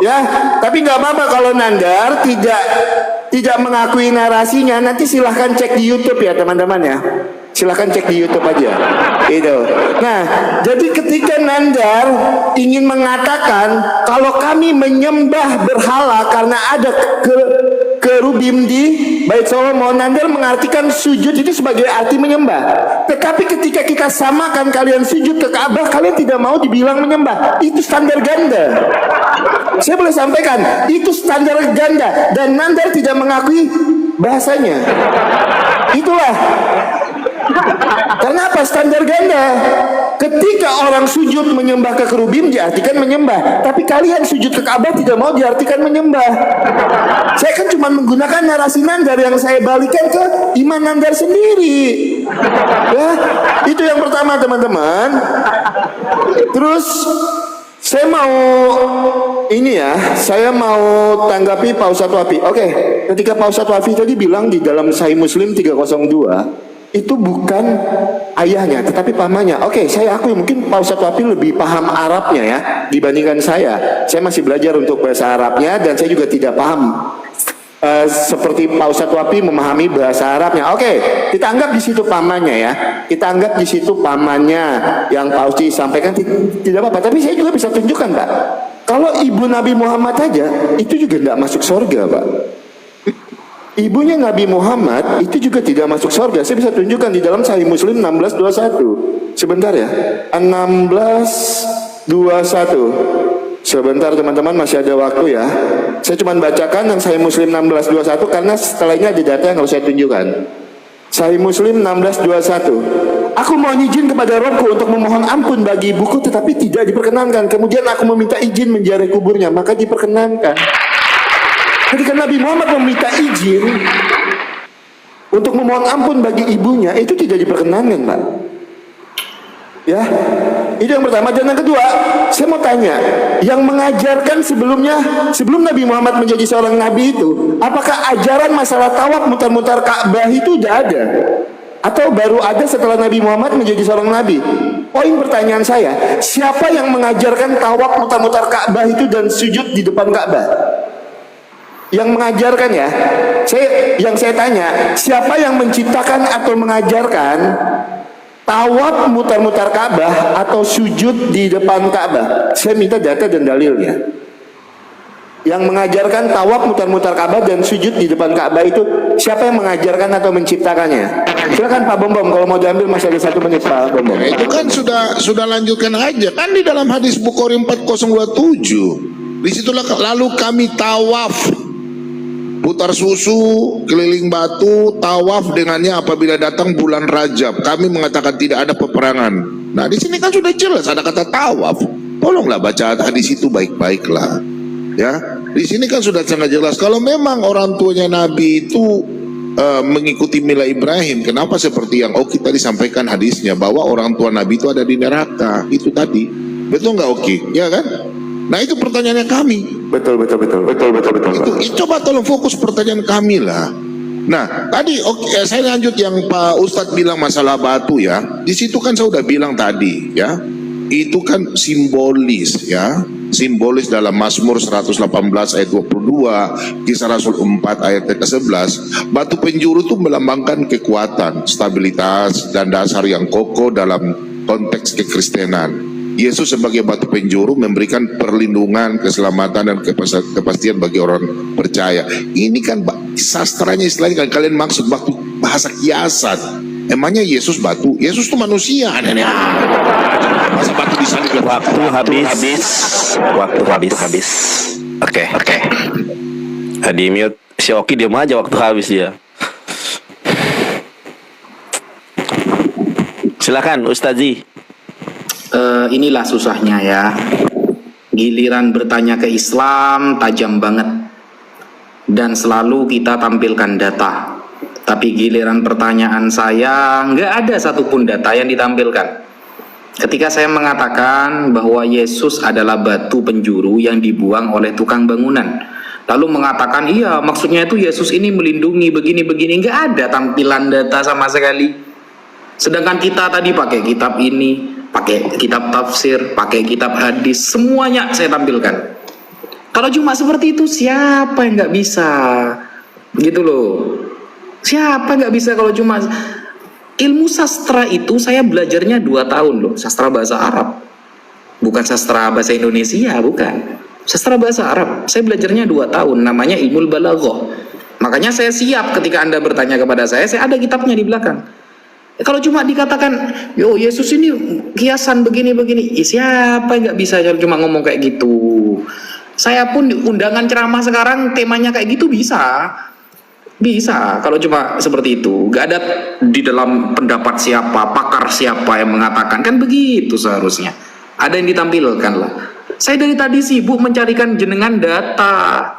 ya. Tapi nggak apa-apa kalau nandar tidak mengakui narasinya. Nanti silahkan cek di YouTube ya teman-teman ya, silahkan cek di YouTube aja itu. Nah, jadi ketika nandar ingin mengatakan kalau kami menyembah berhala karena ada kerubim di bait Salomo, nandar mengartikan sujud itu sebagai arti menyembah. Tetapi ketika kita samakan kalian sujud ke Ka'bah, kalian tidak mau dibilang menyembah. Itu standar ganda. Saya boleh sampaikan, itu standar ganda dan nandar tidak mengakui bahasanya. Itulah. Karena apa? Standar ganda. Ketika orang sujud menyembah ke kerubim diartikan menyembah, tapi kalian sujud ke Ka'bah tidak mau diartikan menyembah. Saya kan cuma menggunakan narasi nandar yang saya balikan ke iman nandar sendiri. Ya, itu yang pertama teman-teman. Terus saya mau ini ya, saya mau tanggapi Pak Ustadz Wafi. Oke, ketika Pak Ustadz Wafi tadi bilang di dalam Sahih Muslim 302 itu bukan ayahnya tetapi pamannya. Oke, saya akui mungkin Pak Ustadz Wafi lebih paham Arabnya ya dibandingkan saya. Saya masih belajar untuk bahasa Arabnya dan saya juga tidak paham seperti Pak Ustadz Wafi memahami bahasa Arabnya. Oke, kita anggap di situ pamannya ya. Kita anggap di situ pamannya yang Pak Ustadz sampaikan tidak apa-apa. Tapi saya juga bisa tunjukkan Pak, kalau ibu Nabi Muhammad aja itu juga tidak masuk surga Pak. Ibunya Nabi Muhammad itu juga tidak masuk surga. Saya bisa tunjukkan di dalam Sahih Muslim 1621. Sebentar ya, 1621. Sebentar teman-teman, masih ada waktu ya. Saya cuma bacakan yang Sahih Muslim 1621 karena setelah ini ada data yang harus saya tunjukkan. Sahih Muslim 1621. Aku mohon izin kepada Robku untuk memohon ampun bagi ibuku tetapi tidak diperkenankan. Kemudian aku meminta izin menziarahi kuburnya, maka diperkenankan. Ketika Nabi Muhammad meminta izin untuk memohon ampun bagi ibunya, itu tidak diperkenankan Pak. Ya, itu yang pertama. Dan yang kedua, saya mau tanya, yang mengajarkan sebelum Nabi Muhammad menjadi seorang nabi itu, apakah ajaran masalah tawaf mutar-mutar Ka'bah itu udah ada? Atau baru ada setelah Nabi Muhammad menjadi seorang nabi? Poin pertanyaan saya, siapa yang mengajarkan tawaf mutar-mutar Ka'bah itu dan sujud di depan Ka'bah? Yang mengajarkan ya, yang saya tanya, siapa yang menciptakan atau mengajarkan tawaf mutar-mutar Ka'bah atau sujud di depan Ka'bah? Saya minta data dan dalilnya. Yang mengajarkan tawaf mutar-mutar Ka'bah dan sujud di depan Ka'bah itu siapa yang mengajarkan atau menciptakannya? Silakan Pak Bom, kalau mau diambil masih ada 1 menit Pak Bom. Itu kan sudah lanjutkan aja kan di dalam hadis Bukhari 4027. Disitulah lalu kami tawaf, putar susu, keliling batu, tawaf dengannya apabila datang bulan Rajab. Kami mengatakan tidak ada peperangan. Nah, di sini kan sudah jelas ada kata tawaf. Tolonglah baca hadis itu baik-baiklah. Ya, di sini kan sudah sangat jelas. Kalau memang orang tuanya Nabi itu mengikuti mila Ibrahim, kenapa seperti yang Oki tadi sampaikan hadisnya bahwa orang tua Nabi itu ada di neraka? Itu tadi, betul nggak Oki? Ya kan? Nah itu pertanyaannya kami. Betul. Itu coba tolong fokus pertanyaan kami lah. Nah, tadi saya lanjut yang Pak Ustadz bilang masalah batu ya. Di situ kan saya udah bilang tadi ya. Itu kan simbolis ya. Simbolis dalam Mazmur 118 ayat 22, Kisah Rasul 4 ayat ke-11. Batu penjuru itu melambangkan kekuatan, stabilitas dan dasar yang kokoh dalam konteks kekristenan. Yesus sebagai batu penjuru memberikan perlindungan, keselamatan dan kepastian bagi orang percaya. Ini kan sastranya istilahnya kan kalian maksud batu bahasa kiasan. Emangnya Yesus batu? Yesus itu manusia. Aneh-aneh. Masa batu disalib? Waktu habis. Waktu habis. Oke. Di mute. Si Oki diam aja waktu habis dia. Silakan Ustazi. Inilah susahnya ya. Giliran bertanya ke Islam tajam banget. Dan selalu kita tampilkan data. Tapi giliran pertanyaan saya nggak ada satupun data yang ditampilkan. Ketika saya mengatakan bahwa Yesus adalah batu penjuru yang dibuang oleh tukang bangunan, lalu mengatakan iya maksudnya itu Yesus ini melindungi begini-begini, nggak ada tampilan data sama sekali. Sedangkan kita tadi pakai kitab ini, pakai kitab tafsir, pakai kitab hadis, semuanya saya tampilkan. Kalau cuma seperti itu siapa yang nggak bisa, gitu loh. Siapa nggak bisa kalau cuma ilmu sastra itu saya belajarnya 2 tahun loh, sastra bahasa Arab, bukan sastra bahasa Indonesia, bukan. Sastra bahasa Arab, saya belajarnya 2 tahun, namanya ilmu balaghah. Makanya saya siap ketika Anda bertanya kepada saya ada kitabnya di belakang. Kalau cuma dikatakan, yo Yesus ini kiasan begini-begini, siapa yang nggak bisa cuma ngomong kayak gitu. Saya pun undangan ceramah sekarang temanya kayak gitu bisa. Kalau cuma seperti itu, gak ada di dalam pendapat siapa, pakar siapa yang mengatakan, kan begitu seharusnya. Ada yang ditampilkan lah. Saya dari tadi sibuk mencarikan jenengan data,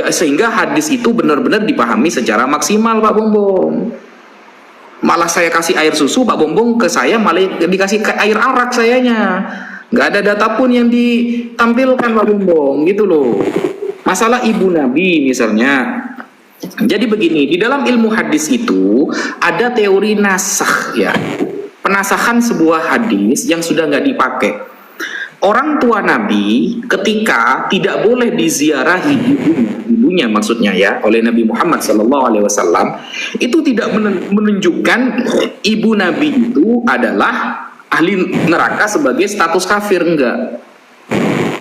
sehingga hadis itu benar-benar dipahami secara maksimal, Pak Bombong. Malah saya kasih air susu, Pak Bombong ke saya malah dikasih air arak sayanya. Gak ada data pun yang ditampilkan, Pak Bombong, gitu loh. Masalah ibu Nabi misalnya. Jadi begini, di dalam ilmu hadis itu ada teori nasakh ya, penasahan sebuah hadis yang sudah nggak dipakai. Orang tua Nabi ketika tidak boleh diziarahi ibunya maksudnya ya oleh Nabi Muhammad SAW, itu tidak menunjukkan ibu Nabi itu adalah ahli neraka sebagai status kafir, enggak.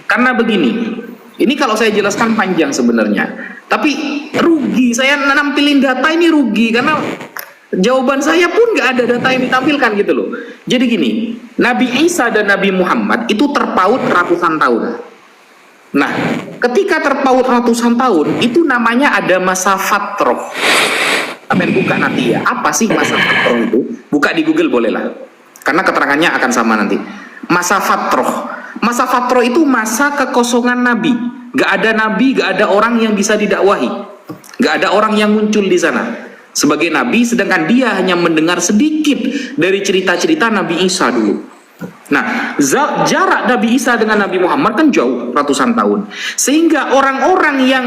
Karena begini, ini kalau saya jelaskan panjang sebenarnya. Tapi rugi, saya nampilin data ini rugi karena jawaban saya pun nggak ada data yang ditampilkan gitu loh. Jadi gini, Nabi Isa dan Nabi Muhammad itu terpaut ratusan tahun. Nah, ketika terpaut ratusan tahun, itu namanya ada masa fatroh. Amin, buka nanti ya. Apa sih masa fatroh itu? Buka di Google boleh lah. Karena keterangannya akan sama nanti. Masa fatroh. Masa fatroh itu masa kekosongan Nabi. Gak ada nabi, gak ada orang yang bisa didakwahi, gak ada orang yang muncul di sana sebagai nabi, sedangkan dia hanya mendengar sedikit dari cerita-cerita Nabi Isa dulu. Nah, jarak Nabi Isa dengan Nabi Muhammad kan jauh ratusan tahun, sehingga orang-orang yang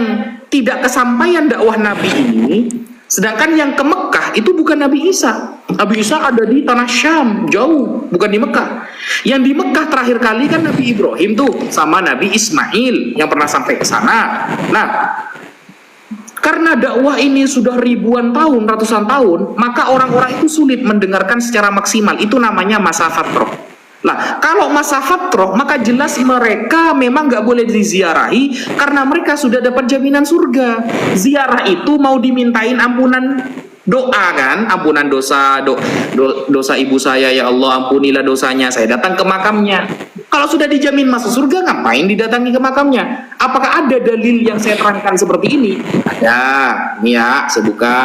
tidak kesampaian dakwah Nabi ini, sedangkan yang ke Mekah itu bukan Nabi Isa. Nabi Isa ada di tanah Syam, jauh, bukan di Mekah. Yang di Mekah terakhir kali kan Nabi Ibrahim tuh sama Nabi Ismail yang pernah sampai ke sana. Nah, karena dakwah ini sudah ribuan tahun, ratusan tahun, maka orang-orang itu sulit mendengarkan secara maksimal. Itu namanya masa fatroh. Nah, kalau masa fatroh, maka jelas mereka memang gak boleh diziarahi karena mereka sudah dapat jaminan surga. Ziarah itu mau dimintain ampunan doa kan, ampunan dosa, dosa ibu saya, ya Allah ampunilah dosanya, saya datang ke makamnya. Kalau sudah dijamin masuk surga, ngapain didatangi ke makamnya? Apakah ada dalil yang saya terangkan seperti ini? Ada, nih ya, saya buka.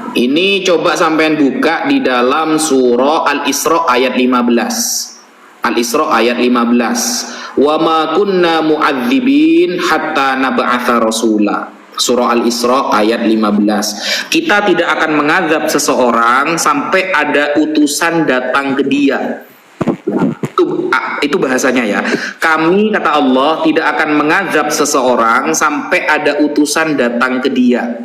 Ini coba sampean buka di dalam surah Al-Isra ayat 15. Al-Isra ayat 15. Wa ma kunna mu'adzibin hatta nab'atha rasula. Surah Al-Isra ayat 15. Kita tidak akan mengazab seseorang sampai ada utusan datang ke dia. Itu itu bahasanya ya. Kami, kata Allah, tidak akan mengazab seseorang sampai ada utusan datang ke dia.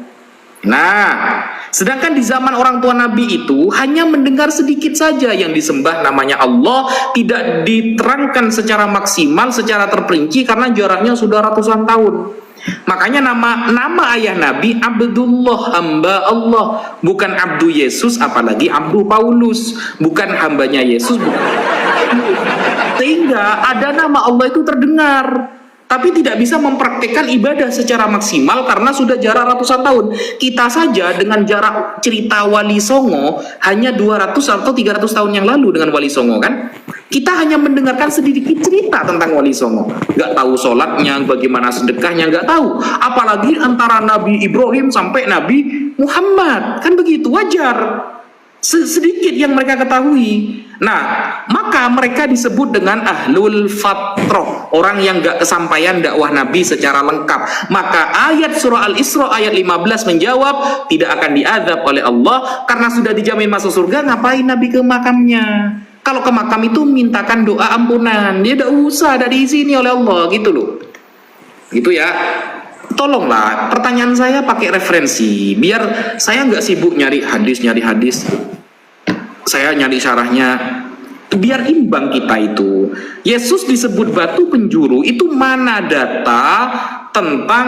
Nah, sedangkan di zaman orang tua Nabi itu hanya mendengar sedikit saja yang disembah namanya Allah, tidak diterangkan secara maksimal, secara terperinci karena jaraknya sudah ratusan tahun. Makanya nama ayah Nabi Abdullah, hamba Allah, bukan Abdu Yesus, apalagi Abdu Paulus, bukan hambanya Yesus. Sehingga ada nama Allah itu terdengar, tapi tidak bisa mempraktikkan ibadah secara maksimal karena sudah jarak ratusan tahun. Kita saja dengan jarak cerita Wali Songo hanya 200 atau 300 tahun yang lalu dengan Wali Songo kan, kita hanya mendengarkan sedikit cerita tentang Wali Songo, nggak tahu sholatnya, bagaimana sedekahnya, nggak tahu. Apalagi antara Nabi Ibrahim sampai Nabi Muhammad, kan begitu, wajar. Sedikit yang mereka ketahui. Nah, maka mereka disebut dengan ahlul fatrah, orang yang gak kesampaian dakwah Nabi secara lengkap. Maka ayat surah Al-Isra ayat 15 menjawab tidak akan diazab oleh Allah karena sudah dijamin masuk surga. Ngapain Nabi ke makamnya? Kalau ke makam itu mintakan doa ampunan, dia tidak usah, ada diizini oleh Allah, gitu loh. Gitu ya. Tolonglah, pertanyaan saya pakai referensi, biar saya nggak sibuk nyari hadis, saya nyari syarahnya, biar imbang kita itu. Yesus disebut batu penjuru, itu mana data tentang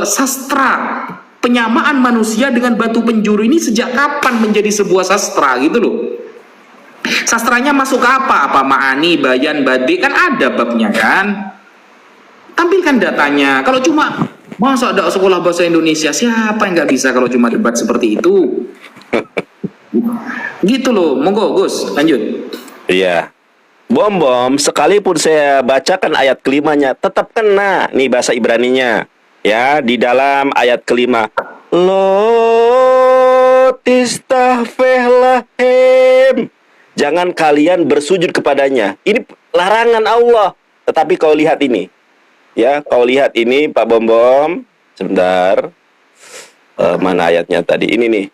sastra penyamaan manusia dengan batu penjuru ini sejak kapan menjadi sebuah sastra gitu loh. Sastranya masuk ke apa? Apa ma'ani, bayan, badi, kan ada babnya kan. Tampilkan datanya. Kalau cuma masa ada sekolah bahasa Indonesia, siapa yang nggak bisa kalau cuma debat seperti itu? Gitu loh. Monggo Gus, lanjut. Iya. Bom, sekalipun saya bacakan ayat kelimanya, tetap kena nih bahasa Ibraninya. Ya, di dalam ayat kelima. Lo tistahfeh lahem. Jangan kalian bersujud kepadanya. Ini larangan Allah. Tetapi kau lihat ini. Ya, kau lihat ini Pak Bom. Sebentar. Mana ayatnya tadi? Ini nih.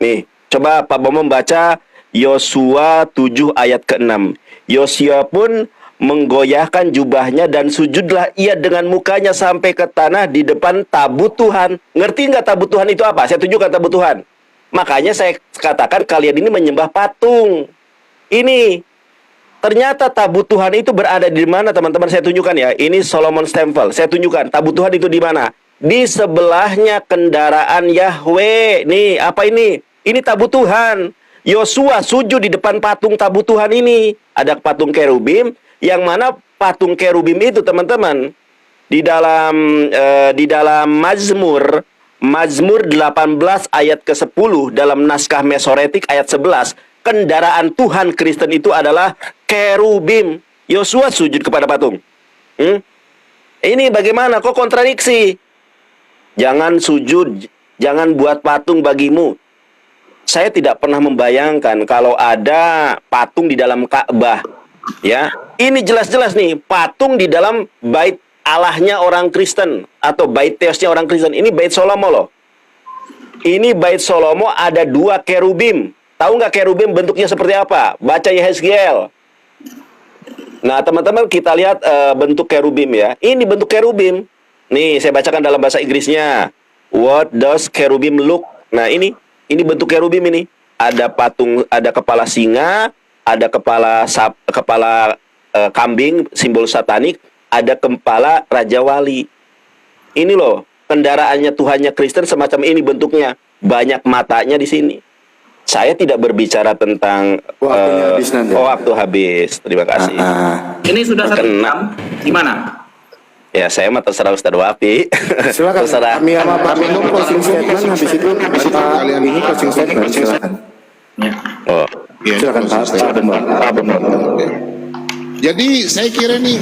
Nih, coba Pak Bom baca Yosua 7 ayat ke-6. Yosua pun menggoyahkan jubahnya dan sujudlah ia dengan mukanya sampai ke tanah di depan tabut Tuhan. Ngerti nggak tabut Tuhan itu apa? Saya tunjukkan tabut Tuhan. Makanya saya katakan kalian ini menyembah patung. Ini ternyata tabut Tuhan itu berada di mana, teman-teman? Saya tunjukkan ya. Ini Solomon's Temple. Saya tunjukkan tabut Tuhan itu di mana. Di sebelahnya kendaraan Yahweh. Nih, apa ini? Ini tabut Tuhan. Yosua sujud di depan patung tabut Tuhan ini. Ada patung kerubim, yang mana patung kerubim itu, teman-teman, di dalam Mazmur 18 ayat ke-10 dalam naskah Mesoretik ayat 11. Kendaraan Tuhan Kristen itu adalah kerubim. Yosua sujud kepada patung. Ini bagaimana? Kok kontradiksi? Jangan sujud, jangan buat patung bagimu. Saya tidak pernah membayangkan kalau ada patung di dalam Ka'bah. Ya, ini jelas-jelas nih patung di dalam bait Allahnya orang Kristen atau bait teosnya orang Kristen. Ini bait Salomo loh. Ini bait Salomo ada 2 kerubim. Tahu nggak kerubim bentuknya seperti apa? Baca Yehezkiel. Nah, teman-teman, kita lihat bentuk kerubim ya. Ini bentuk kerubim. Nih, saya bacakan dalam bahasa Inggrisnya. What does kerubim look? Nah, ini bentuk kerubim ini. Ada patung, ada kepala singa, ada kepala kambing, simbol satanik, ada kepala Raja Wali. Ini loh, kendaraannya Tuhannya Kristen semacam ini bentuknya. Banyak matanya di sini. Saya tidak berbicara tentang waktu habis. Terima kasih. Ini sudah 1 jam. Gimana? Ya, saya mah terserah Ustadz Wapi. Silakan. Terserah. Kami sama Pak Bom closing statement, habis itu kalian ini closing statement. Silakan. Ya. Oh, Ya, Silakan Pak Bom. jadi saya kira nih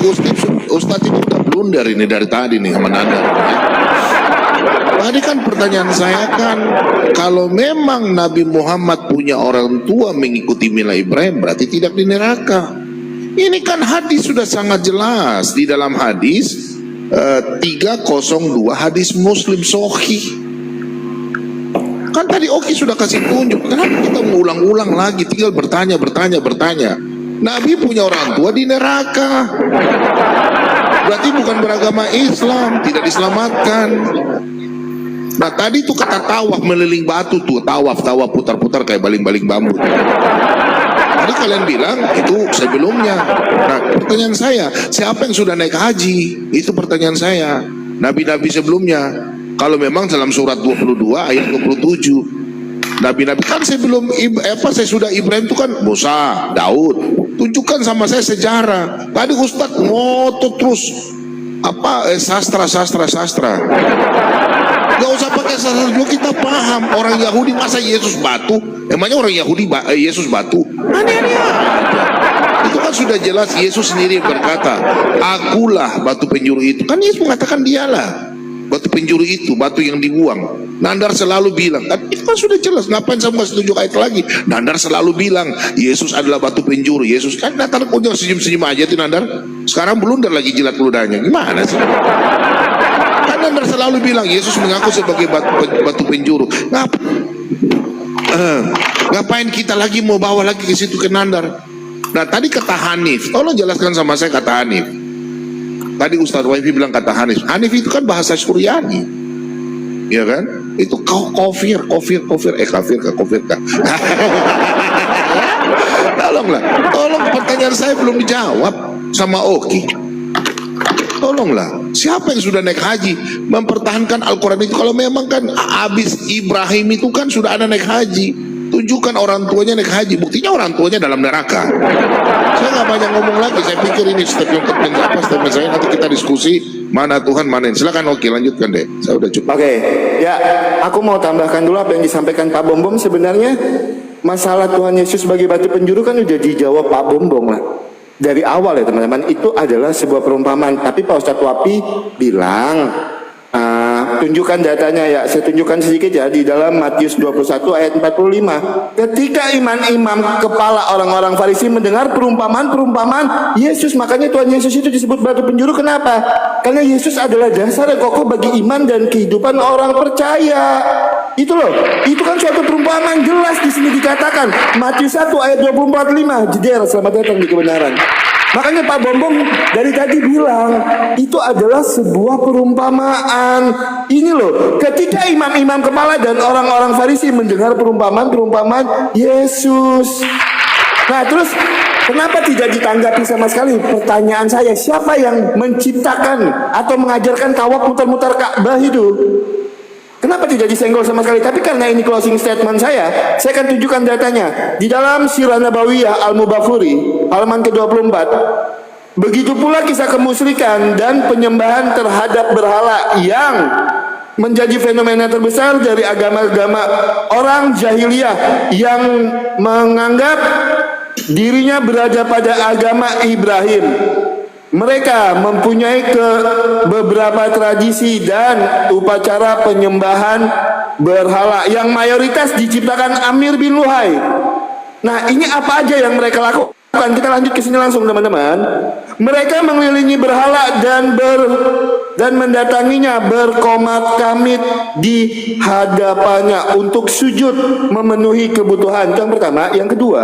Ustadz ini udah blunder ini dari tadi nih sama Nanda. Tadi kan pertanyaan saya kan, kalau memang Nabi Muhammad punya orang tua mengikuti mila Ibrahim, berarti tidak di neraka. Ini kan hadis sudah sangat jelas. Di dalam hadis 302 hadis Muslim Sahih. Kan tadi Oki sudah kasih tunjuk. Kenapa kita mengulang-ulang lagi, tinggal bertanya. Nabi punya orang tua di neraka. Berarti bukan beragama Islam, tidak diselamatkan. Nah tadi tuh kata tawaf meliling batu tuh, tawaf putar-putar kayak baling-baling bambu. Tadi kalian bilang itu sebelumnya. Nah pertanyaan saya, siapa yang sudah naik haji? Itu pertanyaan saya. Nabi-nabi sebelumnya. Kalau memang dalam surat 22 ayat 27, nabi-nabi kan sebelum saya sudah Ibrahim itu kan Musa, Daud. Tunjukkan sama saya sejarah. Tadi Ustadz ngotot terus sastra. Gak usah pakai sastra juga, kita paham. Orang Yahudi masa Yesus batu? Emangnya orang Yahudi Yesus batu? Aneh-aneh aja. Itu kan sudah jelas Yesus sendiri yang berkata, akulah batu penjuru itu. Kan Yesus mengatakan dialah batu penjuru itu, batu yang dibuang. Nandar selalu bilang, kan itu kan sudah jelas. Ngapain saya masih tunjuk ayat lagi? Nandar selalu bilang Yesus adalah batu penjuru. Yesus kan datang udah senyum-senyum aja tuh Nandar. Sekarang blunder lagi jilat ludahnya. Gimana sih? Kan Nandar selalu bilang Yesus mengaku sebagai batu penjuru. Ngapain kita lagi mau bawa lagi ke situ ke Nandar? Nah tadi kata Hanif, tolong jelaskan sama saya kata Hanif. Tadi Ustadz Waifi bilang kata Hanif. Hanif itu kan bahasa Suryani, ya kan? Itu kafir kah? Tolong pertanyaan saya belum dijawab sama Oki. Tolonglah, siapa yang sudah naik haji mempertahankan Al-Quran itu? Kalau memang kan abis Ibrahim itu kan sudah ada naik haji. Tunjukkan orang tuanya naik haji. Buktinya orang tuanya dalam neraka. Saya nggak banyak ngomong lagi. Saya pikir ini statement saya. Nanti kita diskusi mana Tuhan mana ini. Silakan Oki, lanjutkan deh. Saya udah cukup. Oke, ya aku mau tambahkan dulu apa yang disampaikan Pak Bombom. Sebenarnya masalah Tuhan Yesus sebagai batu penjuru kan udah dijawab Pak Bombom lah. Dari awal ya teman-teman, itu adalah sebuah perumpamaan. Tapi Pak Ustadz Wapi bilang, tunjukkan datanya ya, saya tunjukkan sedikit ya, di dalam Matius 21 ayat 45. Ketika imam-imam kepala orang-orang Farisi mendengar perumpamaan Yesus, makanya Tuhan Yesus itu disebut batu penjuru. Kenapa? Karena Yesus adalah dasar yang kokoh bagi iman dan kehidupan orang percaya. Itu loh, itu kan suatu perumpamaan jelas di sini dikatakan. Matius 1 ayat 24-5, jeder, selamat datang di kebenaran. Makanya Pak Bombom dari tadi bilang itu adalah sebuah perumpamaan. Ini loh, ketika imam-imam kepala dan orang-orang Farisi mendengar perumpamaan Yesus. Nah terus kenapa tidak ditanggapi sama sekali? Pertanyaan saya, siapa yang menciptakan atau mengajarkan tawaf mutar-mutar Ka'bah itu? Kenapa tidak disenggol sama sekali? Tapi karena ini closing statement saya akan tunjukkan datanya. Di dalam Sirah Nabawiyah Al-Mubakhuri, halaman ke-24. Begitu pula kisah kemusyrikan dan penyembahan terhadap berhala yang menjadi fenomena terbesar dari agama-agama orang jahiliyah yang menganggap dirinya berada pada agama Ibrahim. Mereka mempunyai beberapa tradisi dan upacara penyembahan berhala yang mayoritas diciptakan Amir bin Luhai. Nah, ini apa aja yang mereka lakukan? Kita lanjut ke sini langsung teman-teman. Mereka mengelilingi berhala dan mendatanginya berkomat-kamit di hadapannya untuk sujud memenuhi kebutuhan. Itu yang pertama. Yang kedua,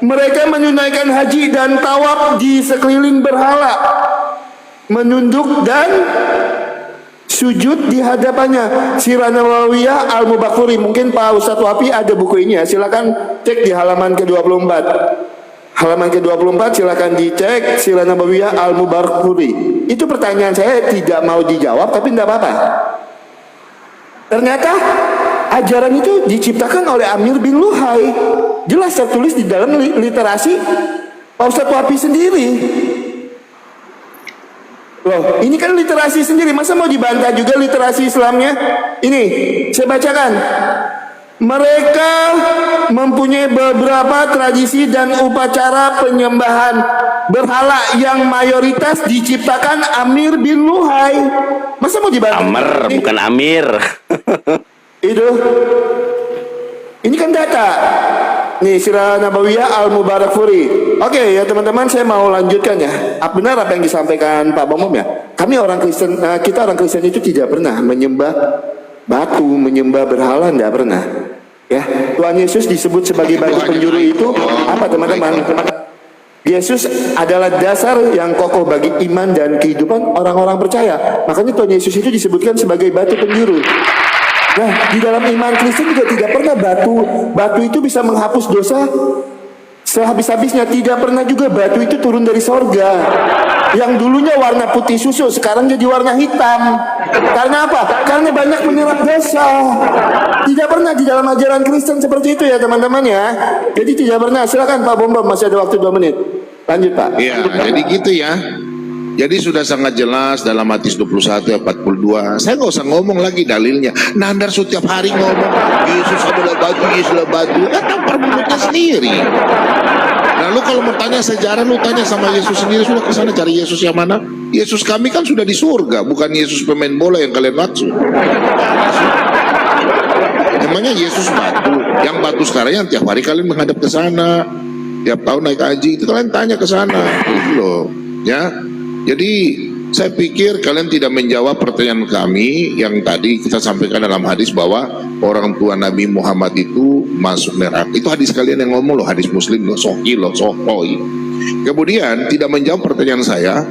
mereka menunaikan haji dan tawaf di sekeliling berhala, menunduk dan sujud di hadapannya. Sirah Nabawiyah Al-Mubakhuri. Mungkin Pak Ustadz Wapi ada buku ini ya. Silakan cek di halaman ke-24. Halaman ke-24 silakan dicek Sirah Nabawiyah Al-Mubakhuri. Itu pertanyaan saya tidak mau dijawab, tapi tidak apa-apa. Ternyata ajaran itu diciptakan oleh Amir bin Luhai. Jelas tertulis di dalam literasi Pak Ustadz Wapi sendiri. Loh, ini kan literasi sendiri, masa mau dibantah juga literasi Islamnya? Ini, saya bacakan. Mereka mempunyai beberapa tradisi dan upacara penyembahan berhala yang mayoritas diciptakan Amir bin Luhai. Masa mau dibantah? Amr, bukan Amir. Itu. Ini kan data. Nih, Sirah Nabawiyah Al-Mubakhuri. Oke ya teman-teman, saya mau lanjutkan ya. Benar apa yang disampaikan Pak Bombom ya? Kami orang Kristen, kita orang Kristen itu tidak pernah menyembah batu, menyembah berhala, tidak pernah. Ya, Tuhan Yesus disebut sebagai batu penjuru itu apa teman-teman? Yesus adalah dasar yang kokoh bagi iman dan kehidupan orang-orang percaya. Makanya Tuhan Yesus itu disebutkan sebagai batu penjuru. Nah, di dalam iman Kristen juga tidak pernah batu itu bisa menghapus dosa sehabis-habisnya. Tidak pernah juga batu itu turun dari sorga. Yang dulunya warna putih susu, sekarang jadi warna hitam. Karena apa? Karena banyak menyerap dosa. Tidak pernah di dalam ajaran Kristen seperti itu ya teman-teman ya. Jadi tidak pernah. Silakan Pak Bombom, masih ada waktu 2 menit. Lanjut Pak. Ya, jadi gitu ya. Jadi sudah sangat jelas dalam Matius 21 ayat 42. Saya nggak usah ngomong lagi dalilnya. Nandar setiap hari ngomong Yesus adalah batu, Yesus adalah batu. Kan tampar mulutnya sendiri. Lalu kalau mau tanya sejarah, lu tanya sama Yesus sendiri. Sudah kesana cari Yesus yang mana? Yesus kami kan sudah di surga, bukan Yesus pemain bola yang kalian maksud. Emangnya Yesus batu? Yang batu sekarang yang tiap hari kalian menghadap ke sana, tiap tahun naik haji itu kalian tanya ke sana, gitu loh, ya. Jadi saya pikir kalian tidak menjawab pertanyaan kami yang tadi kita sampaikan dalam hadis bahwa orang tua Nabi Muhammad itu masuk neraka. Itu hadis kalian yang ngomong loh, hadis Muslim loh, sohoi. Kemudian tidak menjawab pertanyaan saya.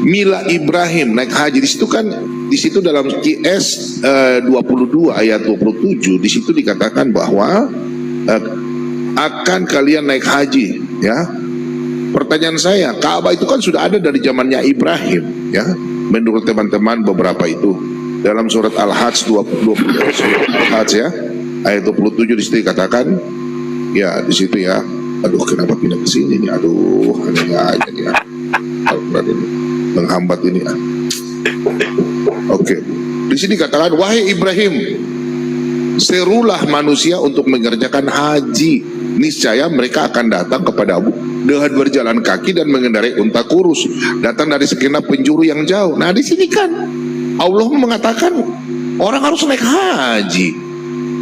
Mila Ibrahim naik haji di situ kan, di situ dalam QS 22 ayat 27 di situ dikatakan bahwa akan kalian naik haji, ya. Pertanyaan saya, Ka'bah itu kan sudah ada dari zamannya Ibrahim, ya. Menurut teman-teman beberapa itu dalam surat Al-Hajj 20 Al-Hajj ya, ayat 27 di situ dikatakan, ya di situ ya. Aduh, kenapa pindah ke sini nih? Aduh, aneh aja nih ya. Menghambat ini ya. Oke. Di sini dikatakan, wahai Ibrahim, serulah manusia untuk mengerjakan haji. Niscaya mereka akan datang kepadamu dengan berjalan kaki dan mengendarai unta kurus, datang dari segenap penjuru yang jauh. Nah di sini kan Allah mengatakan orang harus naik haji,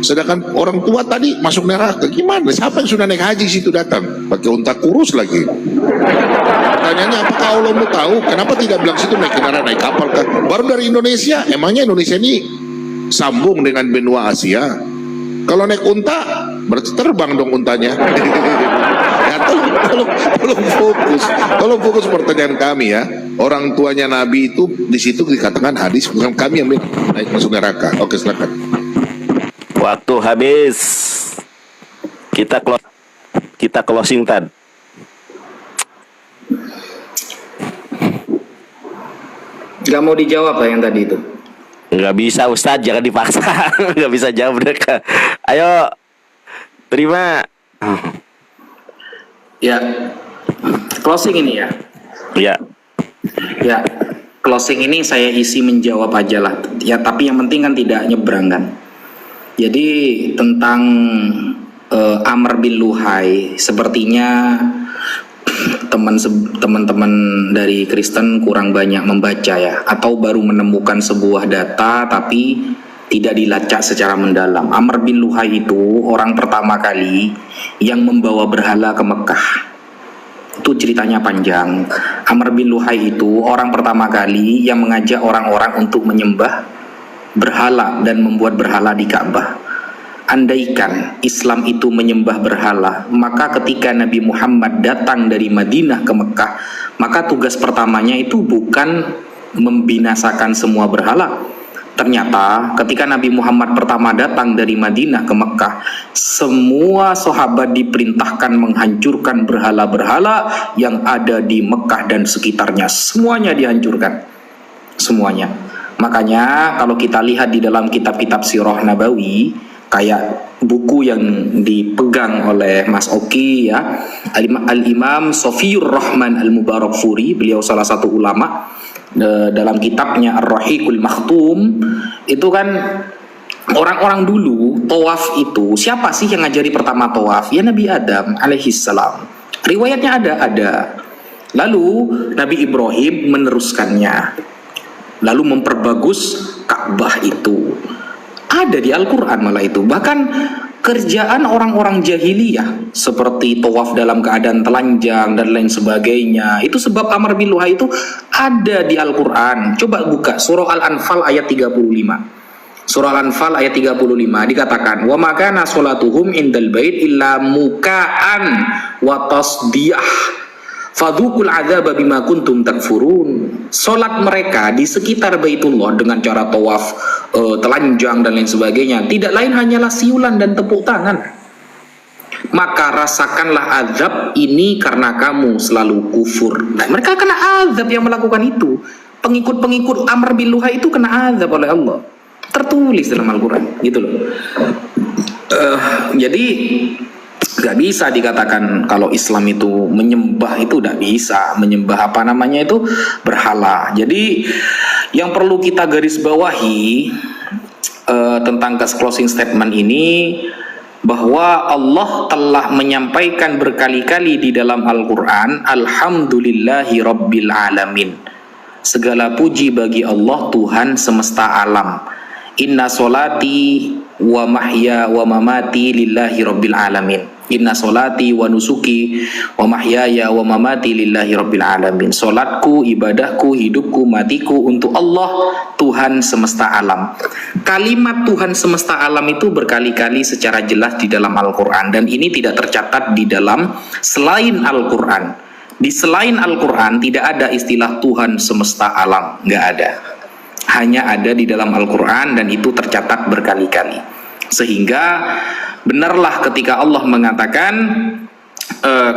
sedangkan orang tua tadi masuk neraka. Gimana? Siapa yang sudah naik haji situ datang pakai unta kurus lagi? Pertanyaannya, apakah Allah mau tahu? Kenapa tidak bilang situ naik kendaraan, naik kapal kan? Baru dari Indonesia. Emangnya Indonesia ini sambung dengan benua Asia? Kalau naik unta berarti terbang dong untanya. Ya, tolong fokus pertanyaan kami ya. Orang tuanya Nabi itu di situ dikatakan hadis, bukan kami yang naik masuk neraka. Oke, silakan. Waktu habis. Kita closing Tad. Gak mau dijawab lah yang tadi itu. Nggak bisa Ustadz, jangan dipaksa. Nggak bisa jawab mereka. Ayo, terima. Ya, closing ini ya. Ya. Ya, closing ini saya isi menjawab aja lah. Ya, tapi yang penting kan tidak nyebrang kan. Jadi tentang Amr bin Luhai, sepertinya teman-teman dari Kristen kurang banyak membaca ya, atau baru menemukan sebuah data tapi tidak dilacak secara mendalam. Amr bin Luhai itu orang pertama kali yang membawa berhala ke Mekah. Itu ceritanya panjang. Amr bin Luhai itu orang pertama kali yang mengajak orang-orang untuk menyembah berhala dan membuat berhala di Ka'bah. Andaikan Islam itu menyembah berhala, maka ketika Nabi Muhammad datang dari Madinah ke Mekah, maka tugas pertamanya itu bukan membinasakan semua berhala. Ternyata ketika Nabi Muhammad pertama datang dari Madinah ke Mekah, semua sahabat diperintahkan menghancurkan berhala-berhala yang ada di Mekah dan sekitarnya. Semuanya dihancurkan. Semuanya. Makanya kalau kita lihat di dalam kitab-kitab Sirah Nabawi, kayak buku yang dipegang oleh Mas Oki ya, Al-Imam Sofiyur Rahman Al-Mubarakfuri, beliau salah satu ulama, dalam kitabnya Ar-Rahiqul Makhtum itu kan orang-orang dulu tawaf itu, siapa sih yang ngajari pertama tawaf? Ya Nabi Adam alaihissalam. Riwayatnya ada. Lalu Nabi Ibrahim meneruskannya, lalu memperbagus Ka'bah itu. Ada di Al-Quran malah itu. Bahkan kerjaan orang-orang jahiliyah seperti tawaf dalam keadaan telanjang dan lain sebagainya, itu sebab Amr bin Luhai itu ada di Al-Quran. Coba buka surah Al-Anfal ayat 35. Surah Al-Anfal ayat 35 dikatakan, "Wa makana sholatuhum indal bait illa muka'an wa tasdiyah. Fadhukul adzaba bima kuntum takfurun." Salat mereka di sekitar Baitullah dengan cara tawaf, telanjang dan lain sebagainya, tidak lain hanyalah siulan dan tepuk tangan. Maka rasakanlah azab ini karena kamu selalu kufur. Dan mereka kena azab yang melakukan itu. Pengikut-pengikut Amr bin Luhai itu kena azab oleh Allah. Tertulis dalam Al-Quran, gitu loh. Jadi nggak bisa dikatakan kalau Islam itu menyembah, itu nggak bisa menyembah apa namanya itu berhala. Jadi yang perlu kita garis bawahi tentang closing statement ini, bahwa Allah telah menyampaikan berkali-kali di dalam Al-Quran, Alhamdulillahi Rabbil Alamin. Segala puji bagi Allah, Tuhan semesta alam. Inna solati wa mahya wa mamati lillahi Rabbil Alamin. Inna solati wa nusuki wa mahyaya wa mamati lillahi Rabbil Alamin. Solatku, ibadahku, hidupku, matiku untuk Allah, Tuhan semesta alam. Kalimat Tuhan semesta alam itu berkali-kali secara jelas di dalam Al-Quran, dan ini tidak tercatat di dalam selain Al-Quran. Di selain Al-Quran tidak ada istilah Tuhan semesta alam, nggak ada. Hanya ada di dalam Al-Quran, dan itu tercatat berkali-kali. Sehingga benarlah ketika Allah mengatakan,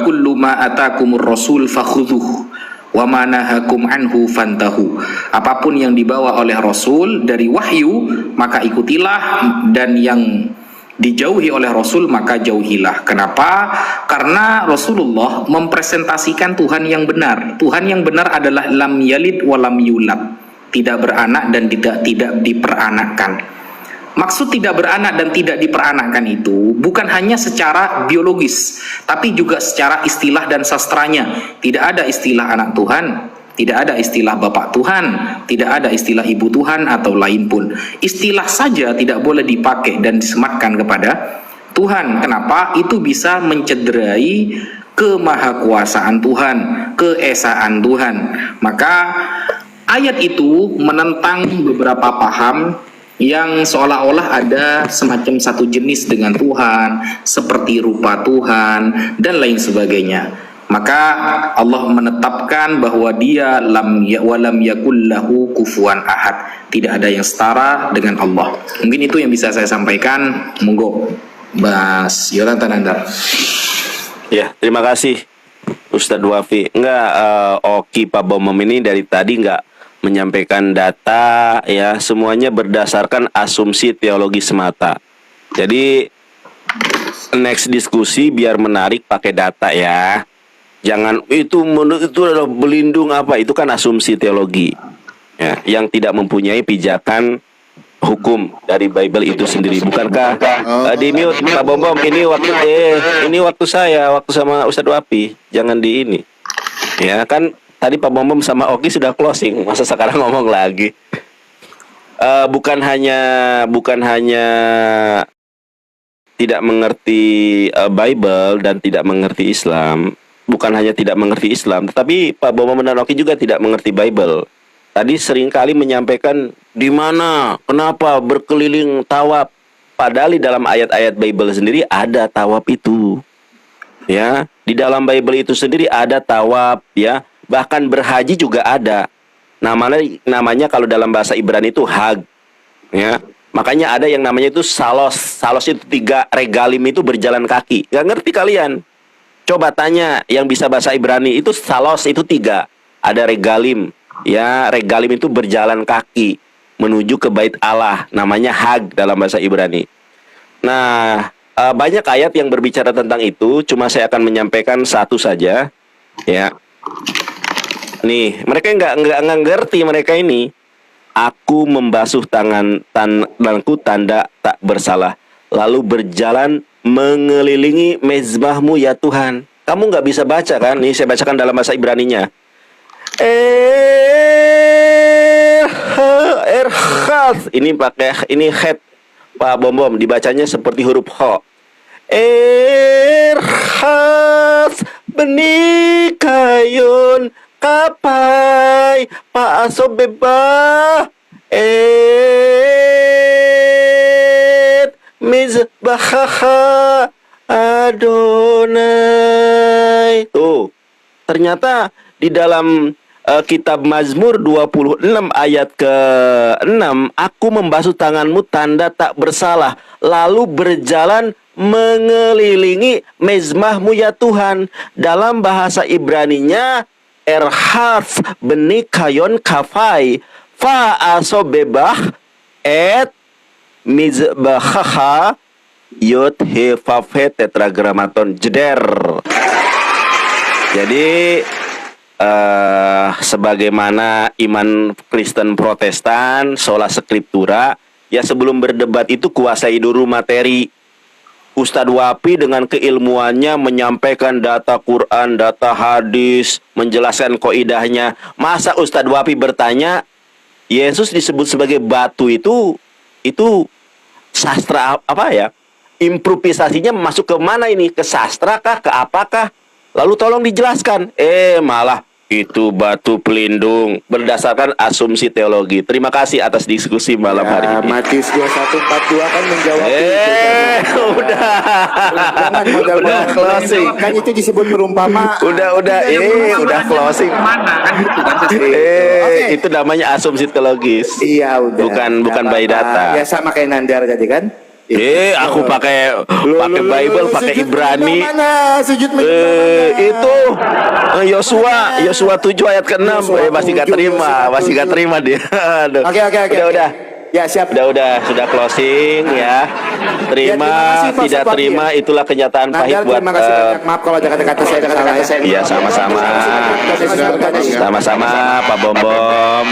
kullu ma atakumur rasul fakhudhuh wa ma nahakum anhu fantahu. Apapun yang dibawa oleh Rasul dari wahyu, maka ikutilah, dan yang dijauhi oleh Rasul maka jauhilah. Kenapa? Karena Rasulullah mempresentasikan Tuhan yang benar. Tuhan yang benar adalah lam yalid wa lam yulad, tidak beranak dan tidak diperanakkan. Maksud tidak beranak dan tidak diperanakkan itu bukan hanya secara biologis, tapi juga secara istilah dan sastranya. Tidak ada istilah anak Tuhan, tidak ada istilah bapak Tuhan, tidak ada istilah ibu Tuhan atau lain pun. Istilah saja tidak boleh dipakai dan disematkan kepada Tuhan. Kenapa? Itu bisa mencederai kemahakuasaan Tuhan, keesaan Tuhan. Maka ayat itu menentang beberapa paham yang seolah-olah ada semacam satu jenis dengan Tuhan, seperti rupa Tuhan dan lain sebagainya. Maka Allah menetapkan bahwa Dia walam yakul lahu kufuwan ahad, tidak ada yang setara dengan Allah. Mungkin itu yang bisa saya sampaikan. Monggo Mas Yolanta Nandar. Ya, terima kasih Ustadz Wafi. Oki Pak Bomem ini dari tadi enggak menyampaikan data, ya, semuanya berdasarkan asumsi teologi semata. Jadi next diskusi biar menarik pakai data ya. Jangan itu adalah berlindung apa, itu kan asumsi teologi ya, yang tidak mempunyai pijakan hukum dari Bible itu sendiri. Bukankah di mute Pak Bomem, ini waktu saya, waktu sama Ustadz Wafi, jangan di ini. Ya kan tadi Pak Bomem sama Oki sudah closing, masa sekarang ngomong lagi. Bukan hanya tidak mengerti Bible dan tidak mengerti Islam. Bukan hanya tidak mengerti Islam, tetapi Pak Bomem dan Oki juga tidak mengerti Bible. Tadi seringkali menyampaikan di mana, kenapa berkeliling tawaf. Padahal di dalam ayat-ayat Bible sendiri ada tawaf itu. Ya, di dalam Bible itu sendiri ada tawaf, ya. Bahkan berhaji juga ada. Namanya kalau dalam bahasa Ibrani itu hag. Ya. Makanya ada yang namanya itu salos. Salos itu 3 regalim itu berjalan kaki. Gak ngerti kalian? Coba tanya yang bisa bahasa Ibrani, itu salos itu 3. Ada regalim. Ya, regalim itu berjalan kaki menuju ke bait Allah. Namanya hag dalam bahasa Ibrani. Nah, banyak ayat yang berbicara tentang itu. Cuma saya akan menyampaikan satu saja. Ya. Nih, mereka nggak ngerti mereka ini. Aku membasuh tanganku tanda tak bersalah, lalu berjalan mengelilingi mezbahmu ya Tuhan. Kamu nggak bisa baca kan? Nih saya bacakan dalam bahasa Ibraninya. Erhas. Ini pakai ini het Pak Bom dibacanya seperti huruf ho. Erhas benikayun kapai Pak Asobeba mizbahaha Adonai. Tuh, ternyata di dalam kitab Mazmur 26 ayat ke-6, aku membasuh tanganmu tanda tak bersalah, lalu berjalan mengelilingi mezmahmu ya Tuhan. Dalam bahasa Ibraninya erhaf benikayon kafai fa asobebah et mizbahaha yod he faf he tetragramaton jeder. Jadi sebagaimana iman Kristen Protestan, sola scriptura, ya sebelum berdebat itu kuasai dulu materi. Ustadz Wapi dengan keilmuannya menyampaikan data Quran, data hadis, menjelaskan koidahnya. Masa Ustadz Wapi bertanya, Yesus disebut sebagai batu itu sastra apa ya? Improvisasinya masuk ke mana ini? Ke sastra kah? Ke apakah? Lalu tolong dijelaskan. Malah itu batu pelindung berdasarkan asumsi teologi. Terima kasih atas diskusi malam hari ini. Matius 21:42 kan menjawab udah closing. Kan itu disebut perumpama. Udah closing. Mana kan gitu kan? Itu namanya asumsi teologis. Iya, udah. Bukan by data. Ya sama kayak Nandar tadi kan. Aku pakai Bible, pakai Ibrani. Mana? Sujud Itu Yosua 7 ayat ke-6. Masih gak terima dia. Aduh. Oke. Udah. Ya, siap. Sudah closing ya. Terima, kasih, Pak tidak Ustadz terima, Wapi, ya. itulah kenyataan pahit buat terima kasih banyak. Maaf kalau ada kata-kata saya yang salah ya. Iya, sama-sama Pak Bom Bom.